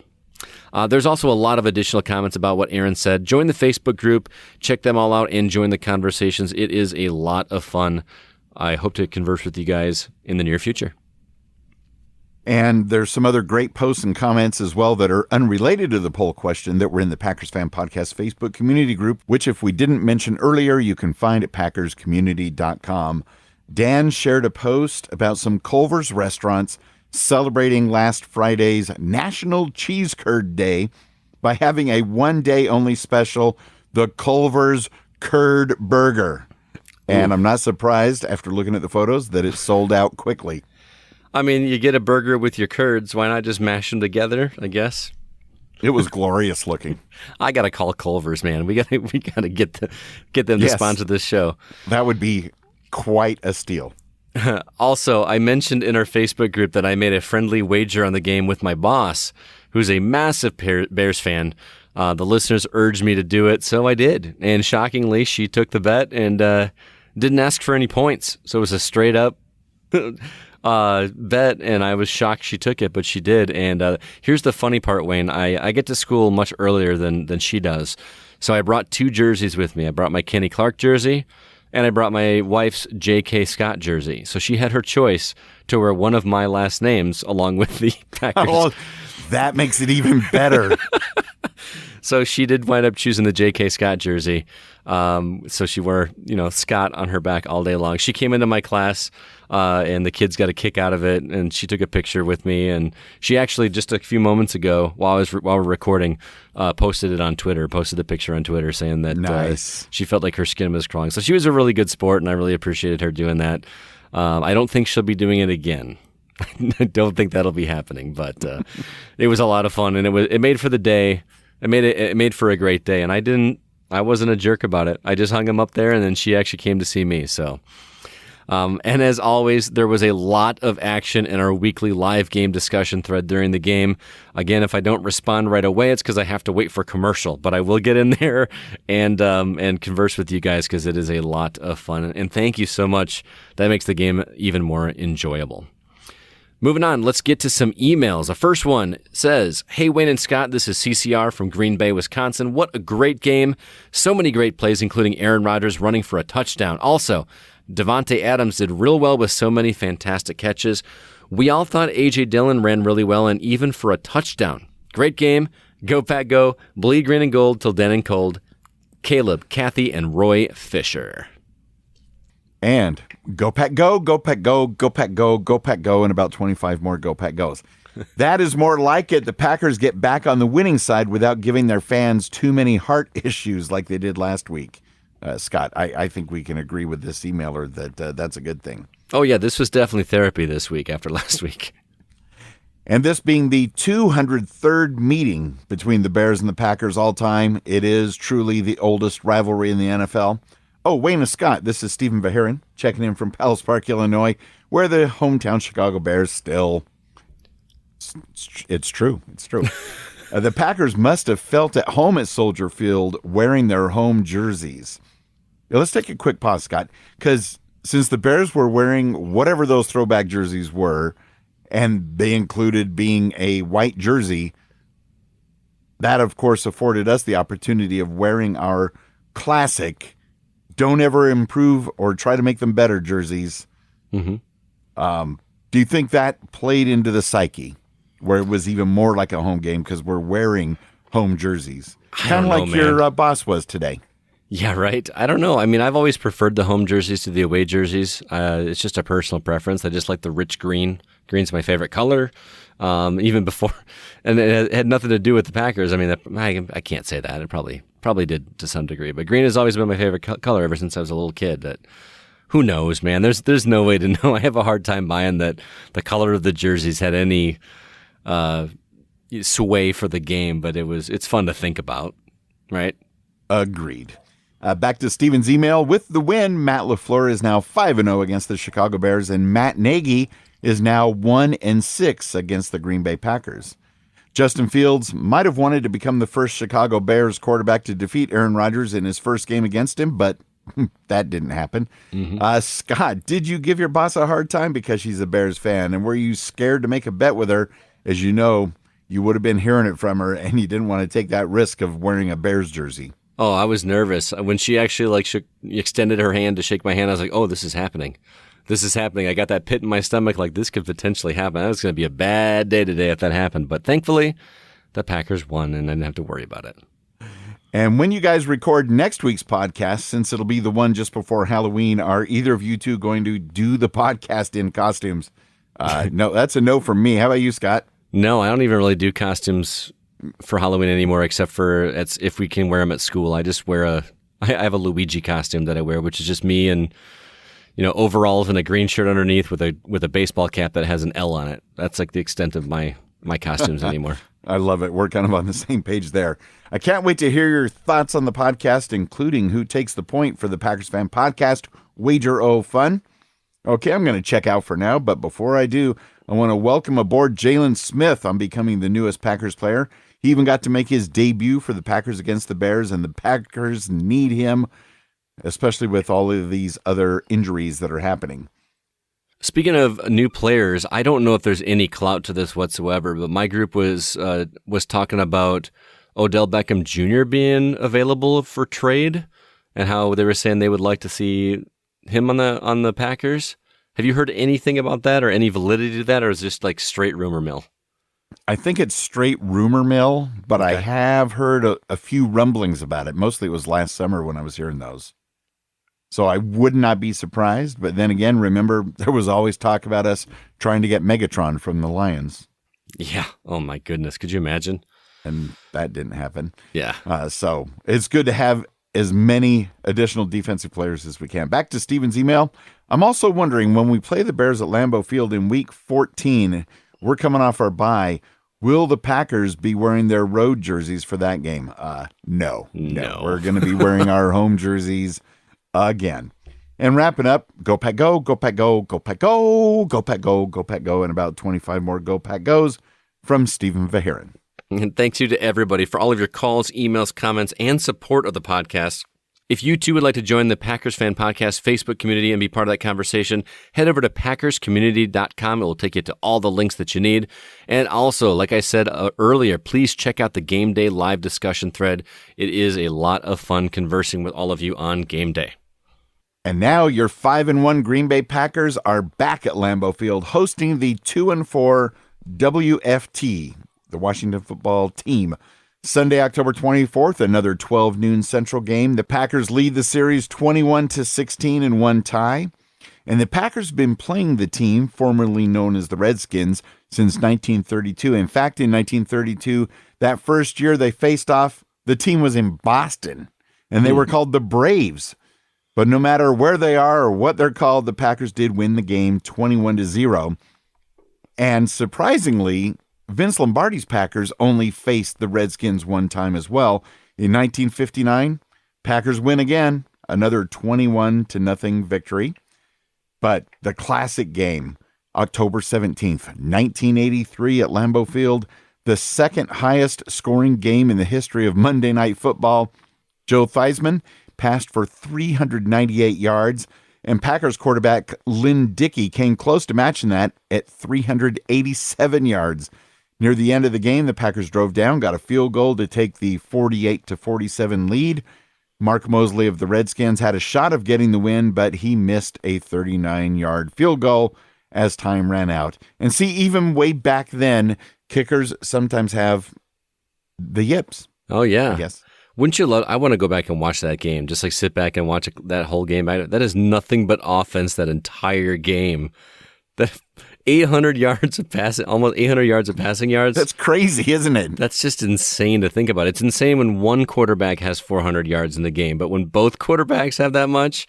There's also a lot of additional comments about what Aaron said. Join the Facebook group, check them all out, and join the conversations. It is a lot of fun. I hope to converse with you guys in the near future. And there's some other great posts and comments as well that are unrelated to the poll question that were in the Packers Fan Podcast Facebook community group, which if we didn't mention earlier, you can find at packerscommunity.com. Dan shared a post about some Culver's restaurants celebrating last Friday's National Cheese Curd Day by having a one-day only special, the Culver's Curd Burger. And I'm not surprised, after looking at the photos, that it sold out quickly. I mean, you get a burger with your curds. Why not just mash them together, I guess? It was glorious looking. I got to call Culver's, man. We got to get them to sponsor this show. That would be quite a steal. Also, I mentioned in our Facebook group that I made a friendly wager on the game with my boss, who's a massive Bears fan. The listeners urged me to do it, so I did. And shockingly, she took the bet and didn't ask for any points. So it was a straight up bet, and I was shocked she took it, but she did. And here's the funny part, Wayne. I get to school much earlier than she does. So I brought 2 jerseys with me. I brought my Kenny Clark jersey, and I brought my wife's J.K. Scott jersey. So she had her choice to wear one of my last names along with the Packers. Oh, that makes it even better. So she did wind up choosing the J.K. Scott jersey. So she wore, Scott on her back all day long. She came into my class, and the kids got a kick out of it, and she took a picture with me. And she actually, just a few moments ago, while we're recording, posted the picture on Twitter saying that nice. She felt like her skin was crawling. So she was a really good sport, and I really appreciated her doing that. I don't think she'll be doing it again. I don't think that'll be happening, but it was a lot of fun, and it made for the day. It made for a great day, and I wasn't a jerk about it. I just hung him up there, and then she actually came to see me. So, and as always, there was a lot of action in our weekly live game discussion thread during the game. Again, if I don't respond right away, it's because I have to wait for commercial, but I will get in there and converse with you guys because it is a lot of fun. And thank you so much. That makes the game even more enjoyable. Moving on, let's get to some emails. The first one says, "Hey, Wayne and Scott, this is CCR from Green Bay, Wisconsin. What a great game. So many great plays, including Aaron Rodgers running for a touchdown. Also, Devontae Adams did real well with so many fantastic catches. We all thought A.J. Dillon ran really well and even for a touchdown. Great game. Go Pack Go. Bleed green and gold till then and cold. Caleb, Kathy, and Roy Fisher." And go Pack Go, go Pack Go, go Pack Go, go Pack Go, and about 25 more Go Pack Goes. That is more like it. The Packers get back on the winning side without giving their fans too many heart issues like they did last week. Scott, I think we can agree with this emailer that that's a good thing. Oh, yeah, this was definitely therapy this week after last week. And this being the 203rd meeting between the Bears and the Packers all time, it is truly the oldest rivalry in the NFL. Oh, Wayne and Scott, this is Stephen Vaherin checking in from Palace Park, Illinois, where the hometown Chicago Bears still... It's true. It's true. The Packers must have felt at home at Soldier Field wearing their home jerseys. Now, let's take a quick pause, Scott, because since the Bears were wearing whatever those throwback jerseys were, and they included being a white jersey, that, of course, afforded us the opportunity of wearing our classic "Don't Ever Improve or Try to Make Them Better" jerseys. Mm-hmm. Do you think that played into the psyche, where it was even more like a home game because we're wearing home jerseys, kind of like your boss was today? Yeah, right. I don't know. I mean, I've always preferred the home jerseys to the away jerseys. It's just a personal preference. I just like the rich green. Green's my favorite color. Even before, and it had nothing to do with the Packers. I mean, I can't say that. It probably did to some degree. But green has always been my favorite color ever since I was a little kid. That who knows, man? There's no way to know. I have a hard time buying that the color of the jerseys had any sway for the game. But it's fun to think about, right? Agreed. Back to Steven's email. With the win, Matt LaFleur is now 5-0 against the Chicago Bears, and Matt Nagy is now 1-6 against the Green Bay Packers. Justin Fields might have wanted to become the first Chicago Bears quarterback to defeat Aaron Rodgers in his first game against him, but that didn't happen. Mm-hmm. Scott, did you give your boss a hard time because she's a Bears fan, and were you scared to make a bet with her? As you know, you would have been hearing it from her, and you didn't want to take that risk of wearing a Bears jersey. Oh, I was nervous. When she actually extended her hand to shake my hand, I was like, oh, this is happening. This is happening. I got that pit in my stomach like this could potentially happen. That was going to be a bad day today if that happened. But thankfully, the Packers won, and I didn't have to worry about it. And when you guys record next week's podcast, since it'll be the one just before Halloween, are either of you two going to do the podcast in costumes? No, that's a no from me. How about you, Scott? No, I don't even really do costumes for Halloween anymore, except for if we can wear them at school. I just wear I have a Luigi costume that I wear, which is just me and overalls and a green shirt underneath with a baseball cap that has an L on it. That's like the extent of my costumes anymore. I love it. We're kind of on the same page there. I can't wait to hear your thoughts on the podcast, including who takes the point for the Packers Fan Podcast Wager O Fun. Okay, I'm going to check out for now, but before I do, I want to welcome aboard Jalen Smith on becoming the newest Packers player. He even got to make his debut for the Packers against the Bears, and the Packers need him, especially with all of these other injuries that are happening. Speaking of new players, I don't know if there's any clout to this whatsoever, but my group was talking about Odell Beckham Jr. being available for trade and how they were saying they would like to see him on the Packers. Have you heard anything about that or any validity to that, or is it just like straight rumor mill? I think it's straight rumor mill, but okay. I have heard a few rumblings about it. Mostly it was last summer when I was hearing those. So I would not be surprised. But then again, remember, there was always talk about us trying to get Megatron from the Lions. Yeah. Oh, my goodness. Could you imagine? And that didn't happen. Yeah. So it's good to have as many additional defensive players as we can. Back to Steven's email. I'm also wondering, when we play the Bears at Lambeau Field in Week 14, we're coming off our bye. Will the Packers be wearing their road jerseys for that game? No. We're going to be wearing our home jerseys again. And wrapping up, go Pack Go, go Pack Go, go Pack Go, go Pack Go, go Pack Go, and about 25 more Go Pack Goes from Stephen Vaherin. And thanks you to everybody for all of your calls, emails, comments, and support of the podcast. If you too would like to join the Packers Fan Podcast Facebook community and be part of that conversation, head over to packerscommunity.com. It will take you to all the links that you need. And also, like I said earlier, please check out the Game Day live discussion thread. It is a lot of fun conversing with all of you on game day. And now your 5-1 Green Bay Packers are back at Lambeau Field hosting the 2-4 WFT, the Washington Football Team. Sunday, October 24th, another 12 noon Central game. The Packers lead the series 21-16 in one tie. And the Packers have been playing the team, formerly known as the Redskins, since 1932. In fact, in 1932, that first year they faced off, the team was in Boston, and they were called the Braves. But no matter where they are or what they're called, the Packers did win the game 21-0. And surprisingly, Vince Lombardi's Packers only faced the Redskins one time as well. In 1959, Packers win again, another 21-0 victory. But the classic game, October 17th, 1983 at Lambeau Field, the second highest scoring game in the history of Monday Night Football. Joe Theismann passed for 398 yards, and Packers quarterback Lynn Dickey came close to matching that at 387 yards. Near the end of the game, the Packers drove down, got a field goal to take the 48-47 lead. Mark Mosley of the Redskins had a shot of getting the win, but he missed a 39-yard field goal as time ran out. And see, even way back then, kickers sometimes have the yips. Oh, yeah. I guess. Wouldn't you love? I want to go back and watch that game. Just like sit back and watch that whole game. That is nothing but offense that entire game. That 800 yards of passing, almost 800 yards of passing yards. That's crazy, isn't it? That's just insane to think about. It's insane when one quarterback has 400 yards in the game, but when both quarterbacks have that much,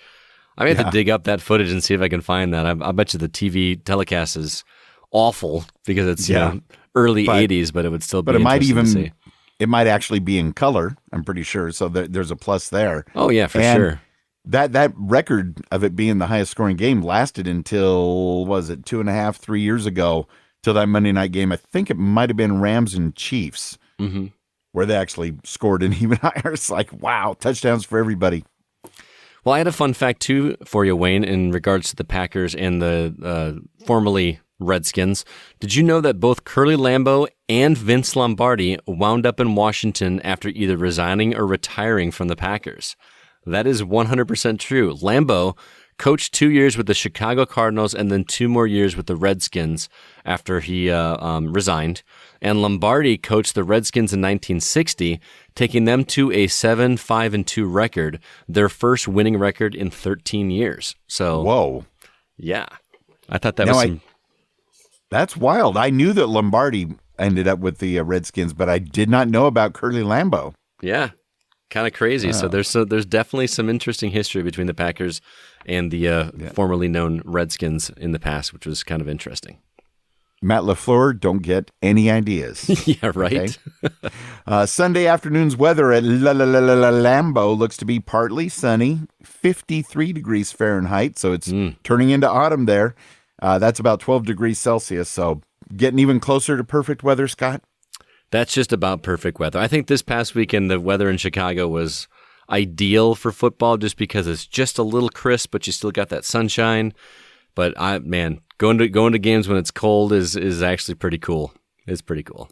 I have to dig up that footage and see if I can find that. I bet you the TV telecast is awful because it's early 80s, but it would still be. But it might interesting to see. It might actually be in color. I'm pretty sure. So there's a plus there. Oh yeah, for sure. That record of it being the highest scoring game lasted until, was it 2.5, 3 years ago, till that Monday night game. I think it might have been Rams and Chiefs, where they actually scored an even higher. It's like, wow, touchdowns for everybody. Well, I had a fun fact too for you, Wayne, in regards to the Packers and the formerly Redskins. Did you know that both Curly Lambeau and Vince Lombardi wound up in Washington after either resigning or retiring from the Packers? That is 100% true. Lambeau coached 2 years with the Chicago Cardinals and then 2 more years with the Redskins after he resigned. And Lombardi coached the Redskins in 1960, taking them to a 7-5-2 record, their first winning record in 13 years. So, whoa. Yeah. I thought that was that's wild. I knew that Lombardi ended up with the Redskins, but I did not know about Curly Lambeau. Yeah. Kind of crazy. So there's definitely some interesting history between the Packers and the formerly known Redskins in the past, which was kind of interesting. Matt LaFleur, don't get any ideas. Yeah, right. Okay? Sunday afternoon's weather at Lambeau looks to be partly sunny, 53 degrees Fahrenheit, so it's turning into autumn there. That's about 12 degrees Celsius, so getting even closer to perfect weather, Scott. That's just about perfect weather. I think this past weekend, the weather in Chicago was ideal for football just because it's just a little crisp, but you still got that sunshine. But going to games when it's cold is actually pretty cool. It's pretty cool.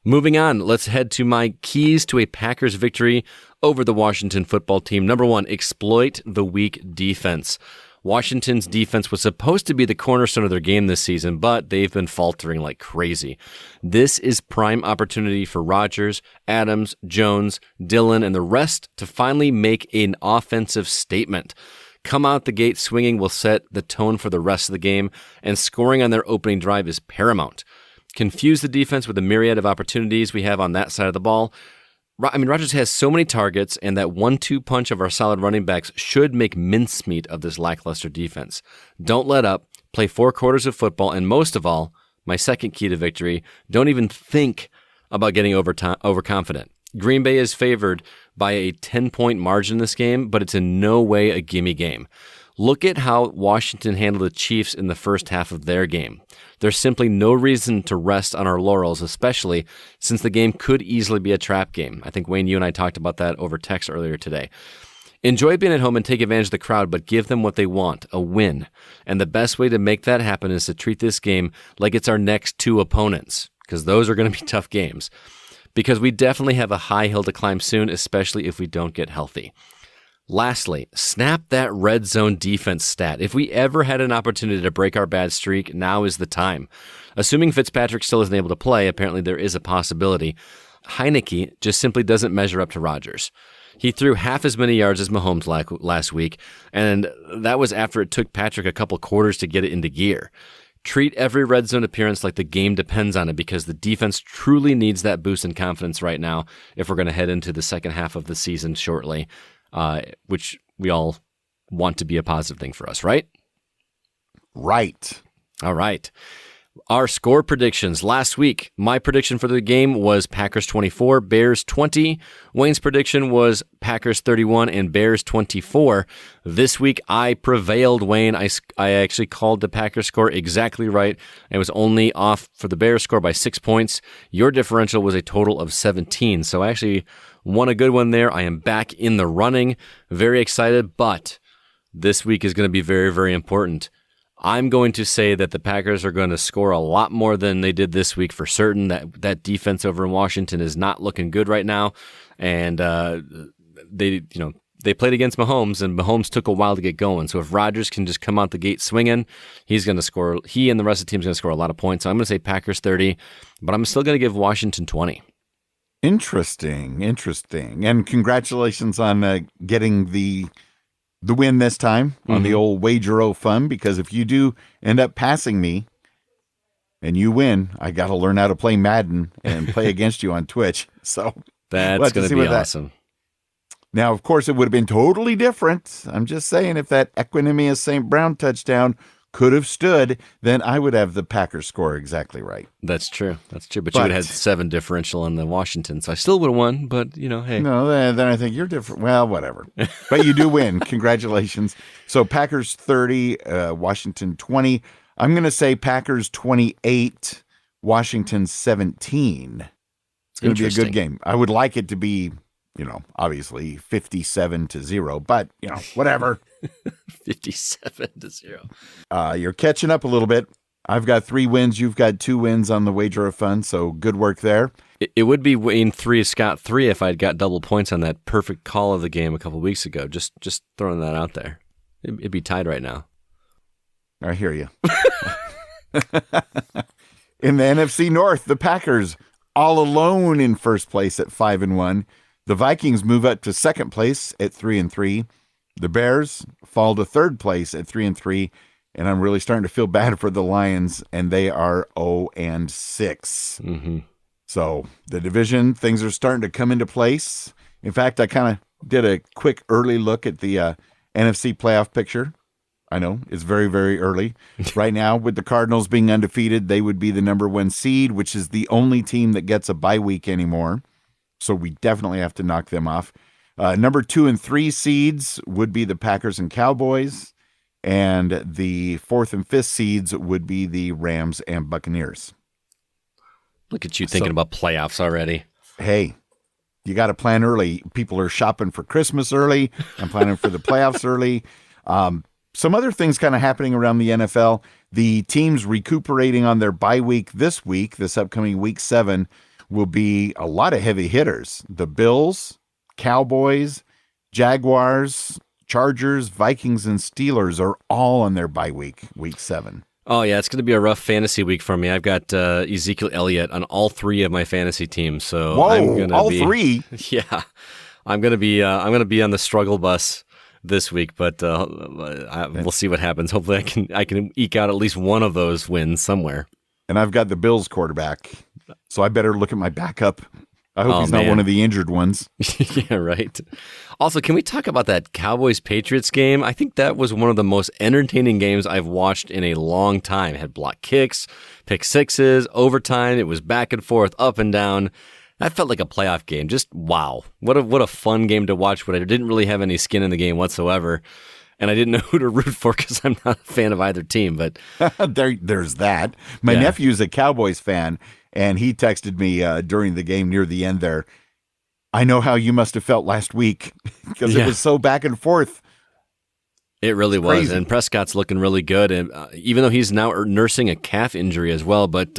Moving on, let's head to my keys to a Packers victory over the Washington football team. Number 1, exploit the weak defense. Washington's defense was supposed to be the cornerstone of their game this season, but they've been faltering like crazy. This is prime opportunity for Rodgers, Adams, Jones, Dillon, and the rest to finally make an offensive statement. Come out the gate swinging will set the tone for the rest of the game, and scoring on their opening drive is paramount. Confuse the defense with the myriad of opportunities we have on that side of the ball. I mean, Rodgers has so many targets, and that 1-2 punch of our solid running backs should make mincemeat of this lackluster defense. Don't let up, play 4 quarters of football, and most of all, my second key to victory, don't even think about getting overconfident. Green Bay is favored by a 10-point margin in this game, but it's in no way a gimme game. Look at how Washington handled the Chiefs in the first half of their game. There's simply no reason to rest on our laurels, especially since the game could easily be a trap game. I think, Wayne, you and I talked about that over text earlier today. Enjoy being at home and take advantage of the crowd, but give them what they want, a win. And the best way to make that happen is to treat this game like it's our next 2 opponents, because those are going to be tough games. Because we definitely have a high hill to climb soon, especially if we don't get healthy. Lastly, snap that red zone defense stat. If we ever had an opportunity to break our bad streak, now is the time. Assuming Fitzpatrick still isn't able to play, apparently there is a possibility. Heineke just simply doesn't measure up to Rodgers. He threw half as many yards as Mahomes last week, and that was after it took Patrick a couple quarters to get it into gear. Treat every red zone appearance like the game depends on it, because the defense truly needs that boost in confidence right now if we're going to head into the second half of the season shortly. Which we all want to be a positive thing for us, right? Right. All right. Our score predictions. Last week, my prediction for the game was Packers 24, Bears 20. Wayne's prediction was Packers 31 and Bears 24. This week, I prevailed, Wayne. I actually called the Packers score exactly right. It was only off for the Bears score by 6 points. Your differential was a total of 17. So I actually won a good one there. I am back in the running. Very excited, but this week is going to be very, very important. I'm going to say that the Packers are going to score a lot more than they did this week for certain. That defense over in Washington is not looking good right now, and they played against Mahomes, and Mahomes took a while to get going. So if Rodgers can just come out the gate swinging, he's going to score. He and the rest of the team is going to score a lot of points. So I'm going to say Packers 30, but I'm still going to give Washington 20. Interesting. And congratulations on getting the win this time on the old Wager-O fun, because if you do end up passing me and you win, I got to learn how to play Madden and play against you on Twitch. So that's going to be awesome. Now, of course, it would have been totally different. I'm just saying, if that Equinemius St. Brown touchdown could have stood, then I would have the Packers score exactly right. That's true. But you would have had 7 differential on the Washington, so I still would have won, but, hey. No, then I think you're different. Well, whatever. But you do win. Congratulations. So Packers 30, Washington 20. I'm going to say Packers 28, Washington 17. It's going to be a good game. I would like it to be, obviously 57-0, but, whatever. 57-0. You're catching up a little bit. I've got 3 wins. You've got 2 wins on the Wager of Fun, so good work there. It would be Wayne 3, Scott 3 if I'd got double points on that perfect call of the game a couple weeks ago. Just throwing that out there. It'd be tied right now. I hear you. In the NFC North, the Packers all alone in first place at 5-1. The Vikings move up to second place at 3-3. The Bears fall to third place at 3-3, and I'm really starting to feel bad for the Lions, and they are 0-6. Mm-hmm. So the division, things are starting to come into place. In fact, I kind of did a quick early look at the NFC playoff picture. I know it's very, very early. Right now, with the Cardinals being undefeated, they would be the number 1 seed, which is the only team that gets a bye week anymore. So we definitely have to knock them off. Number 2 and 3 seeds would be the Packers and Cowboys, and the 4th and 5th seeds would be the Rams and Buccaneers. Look at you thinking about playoffs already. Hey, you got to plan early. People are shopping for Christmas early. I'm planning for the playoffs early. Some other things kind of happening around the NFL. The teams recuperating on their bye week, this upcoming week 7, will be a lot of heavy hitters. The Bills, Cowboys, Jaguars, Chargers, Vikings, and Steelers are all on their bye week 7. Oh, yeah, it's going to be a rough fantasy week for me. I've got Ezekiel Elliott on all 3 of my fantasy teams. So whoa, I'm gonna all 3? Yeah, I'm going to be on the struggle bus this week, but we'll see what happens. Hopefully, I can eke out at least one of those wins somewhere. And I've got the Bills quarterback, so I better look at my backup. I hope he's not one of the injured ones. Yeah, right. Also, can we talk about that Cowboys-Patriots game? I think that was one of the most entertaining games I've watched in a long time. It had block kicks, pick sixes, overtime. It was back and forth, up and down. That felt like a playoff game. Just wow. What a fun game to watch, but I didn't really have any skin in the game whatsoever. And I didn't know who to root for because I'm not a fan of either team. But there's that. My nephew's a Cowboys fan, and he texted me during the game near the end there, I know how you must have felt last week because it was so back and forth. It really was. And Prescott's looking really good. And even though he's now nursing a calf injury as well, but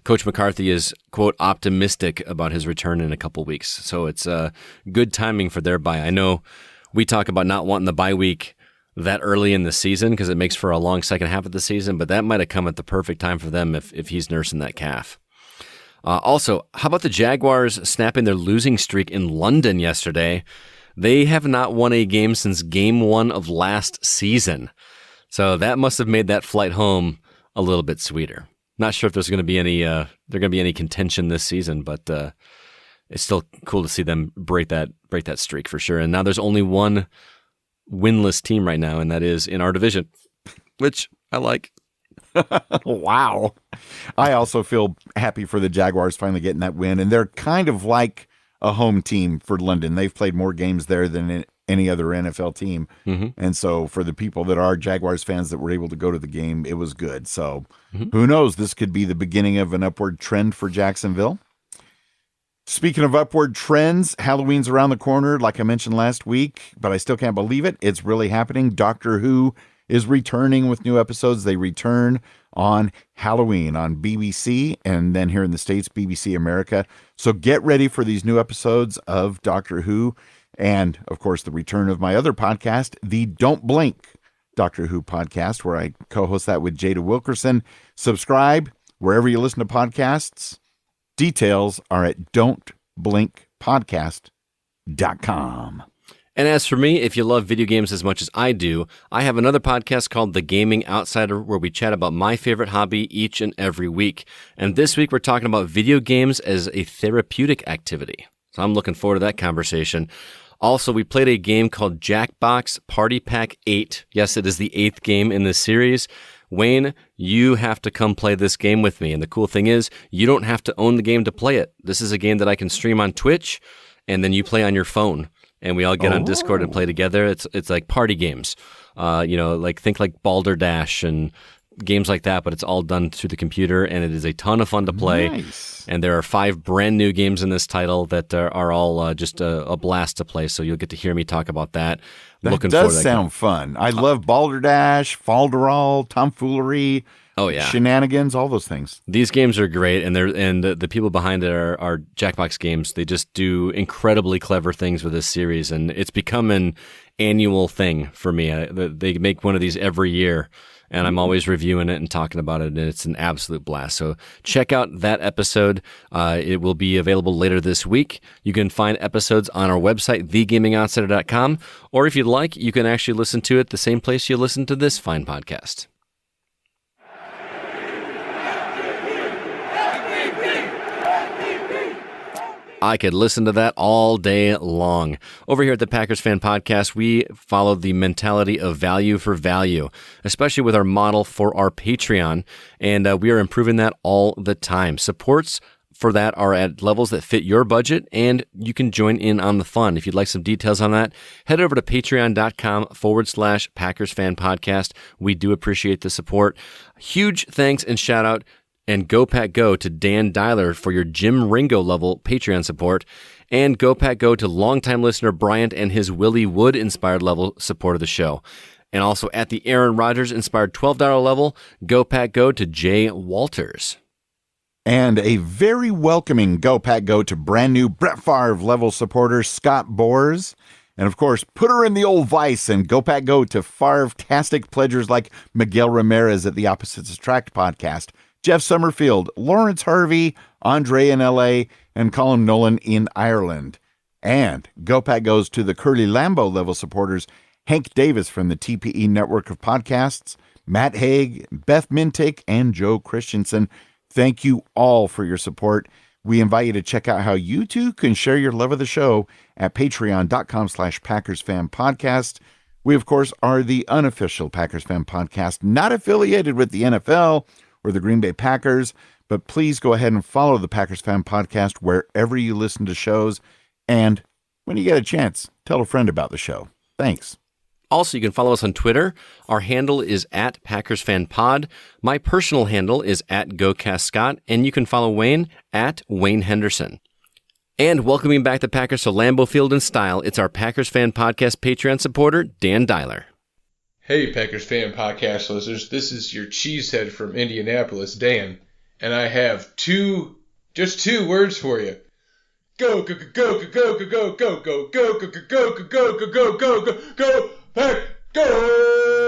Coach McCarthy is, quote, optimistic about his return in a couple weeks. So it's good timing for their bye. I know we talk about not wanting the bye week that early in the season because it makes for a long second half of the season, but that might have come at the perfect time for them if he's nursing that calf. Also, how about the Jaguars snapping their losing streak in London yesterday? They have not won a game since game 1 of last season. So that must have made that flight home a little bit sweeter. Not sure if there's going to be any contention this season, but it's still cool to see them break that streak for sure. And now there's only one winless team right now, and that is in our division, which I like. Wow. I also feel happy for the Jaguars finally getting that win, and they're kind of like a home team for London. They've played more games there than any other NFL team. Mm-hmm. And so for the people that are Jaguars fans that were able to go to the game, it was good. So who knows? This could be the beginning of an upward trend for Jacksonville. Speaking of upward trends, Halloween's around the corner, like I mentioned last week, but I still can't believe it. It's really happening. Doctor Who is returning with new episodes. They return on Halloween on BBC, and then here in the States, BBC America. So get ready for these new episodes of Doctor Who, and of course the return of my other podcast, the Don't Blink Doctor Who podcast, where I co-host that with Jada Wilkerson. Subscribe wherever you listen to podcasts. Details are at don'tblinkpodcast.com. And as for me, if you love video games as much as I do, I have another podcast called The Gaming Outsider, where we chat about my favorite hobby each and every week. And this week we're talking about video games as a therapeutic activity. So I'm looking forward to that conversation. Also, we played a game called Jackbox Party Pack 8. Yes, it is the 8th game in this series. Wayne, you have to come play this game with me. And the cool thing is, you don't have to own the game to play it. This is a game that I can stream on Twitch, and then you play on your phone. And we all get on Discord and play together. It's like party games. Think like Balderdash and games like that, but it's all done through the computer, and it is a ton of fun to play. Nice. And there are 5 brand new games in this title that are all just a blast to play, so you'll get to hear me talk about that. That Looking forward to does that sound fun. I love Balderdash, Falderal, Tomfoolery, Oh yeah, Shenanigans, all those things. These games are great, and the people behind it are Jackbox Games. They just do incredibly clever things with this series, and it's become an annual thing for me. They make one of these every year, and I'm always reviewing it and talking about it, and it's an absolute blast. So check out that episode. It will be available later this week. You can find episodes on our website, thegamingoutsider.com, or if you'd like, you can actually listen to it the same place you listen to this fine podcast. I could listen to that all day long. Over here at the Packers Fan Podcast, we follow the mentality of value for value, especially with our model for our Patreon, and we are improving that all the time. Supports for that are at levels that fit your budget, and you can join in on the fun. If you'd like some details on that, head over to patreon.com/Packers Fan Podcast. We do appreciate the support. Huge thanks and shout out and Go Pack Go to Dan Dyler for your Jim Ringo level Patreon support, and Go Pack Go to longtime listener Bryant and his Willie Wood inspired level support of the show. And also at the Aaron Rodgers inspired $12 level, Go Pack Go to Jay Walters. And a very welcoming Go Pack Go to brand new Brett Favre level supporter Scott Bors. And of course, put her in the old vice and Go Pack Go to Favre-tastic pledgers like Miguel Ramirez at the Opposites Attract podcast, Jeff Summerfield, Lawrence Harvey, Andre in LA, and Colin Nolan in Ireland. And Go Pack goes to the Curly Lambeau level supporters, Hank Davis from the TPE network of podcasts, Matt Haig, Beth Mintick, and Joe Christensen. Thank you all for your support. We invite you to check out how you too can share your love of the show at patreon.com/Packers Fan Podcast. We, of course, are the unofficial Packers Fan Podcast, not affiliated with the NFL or the Green Bay Packers, but please go ahead and follow the Packers Fan Podcast wherever you listen to shows. And when you get a chance, tell a friend about the show. Thanks. Also, you can follow us on Twitter. Our handle is at PackersFanPod. My personal handle is at GoCastScott, and you can follow Wayne at Wayne Henderson. And welcoming back the Packers to Lambeau Field in style, it's our Packers Fan Podcast Patreon supporter, Dan Dyler. Hey, Packers Fan Podcast listeners, this is your cheesehead from Indianapolis, Dan, and I have just two words for you. Go, go, go, go, go, go, go, go, go, go, go, go, go, go, go, go, go, go, go, Pack, go!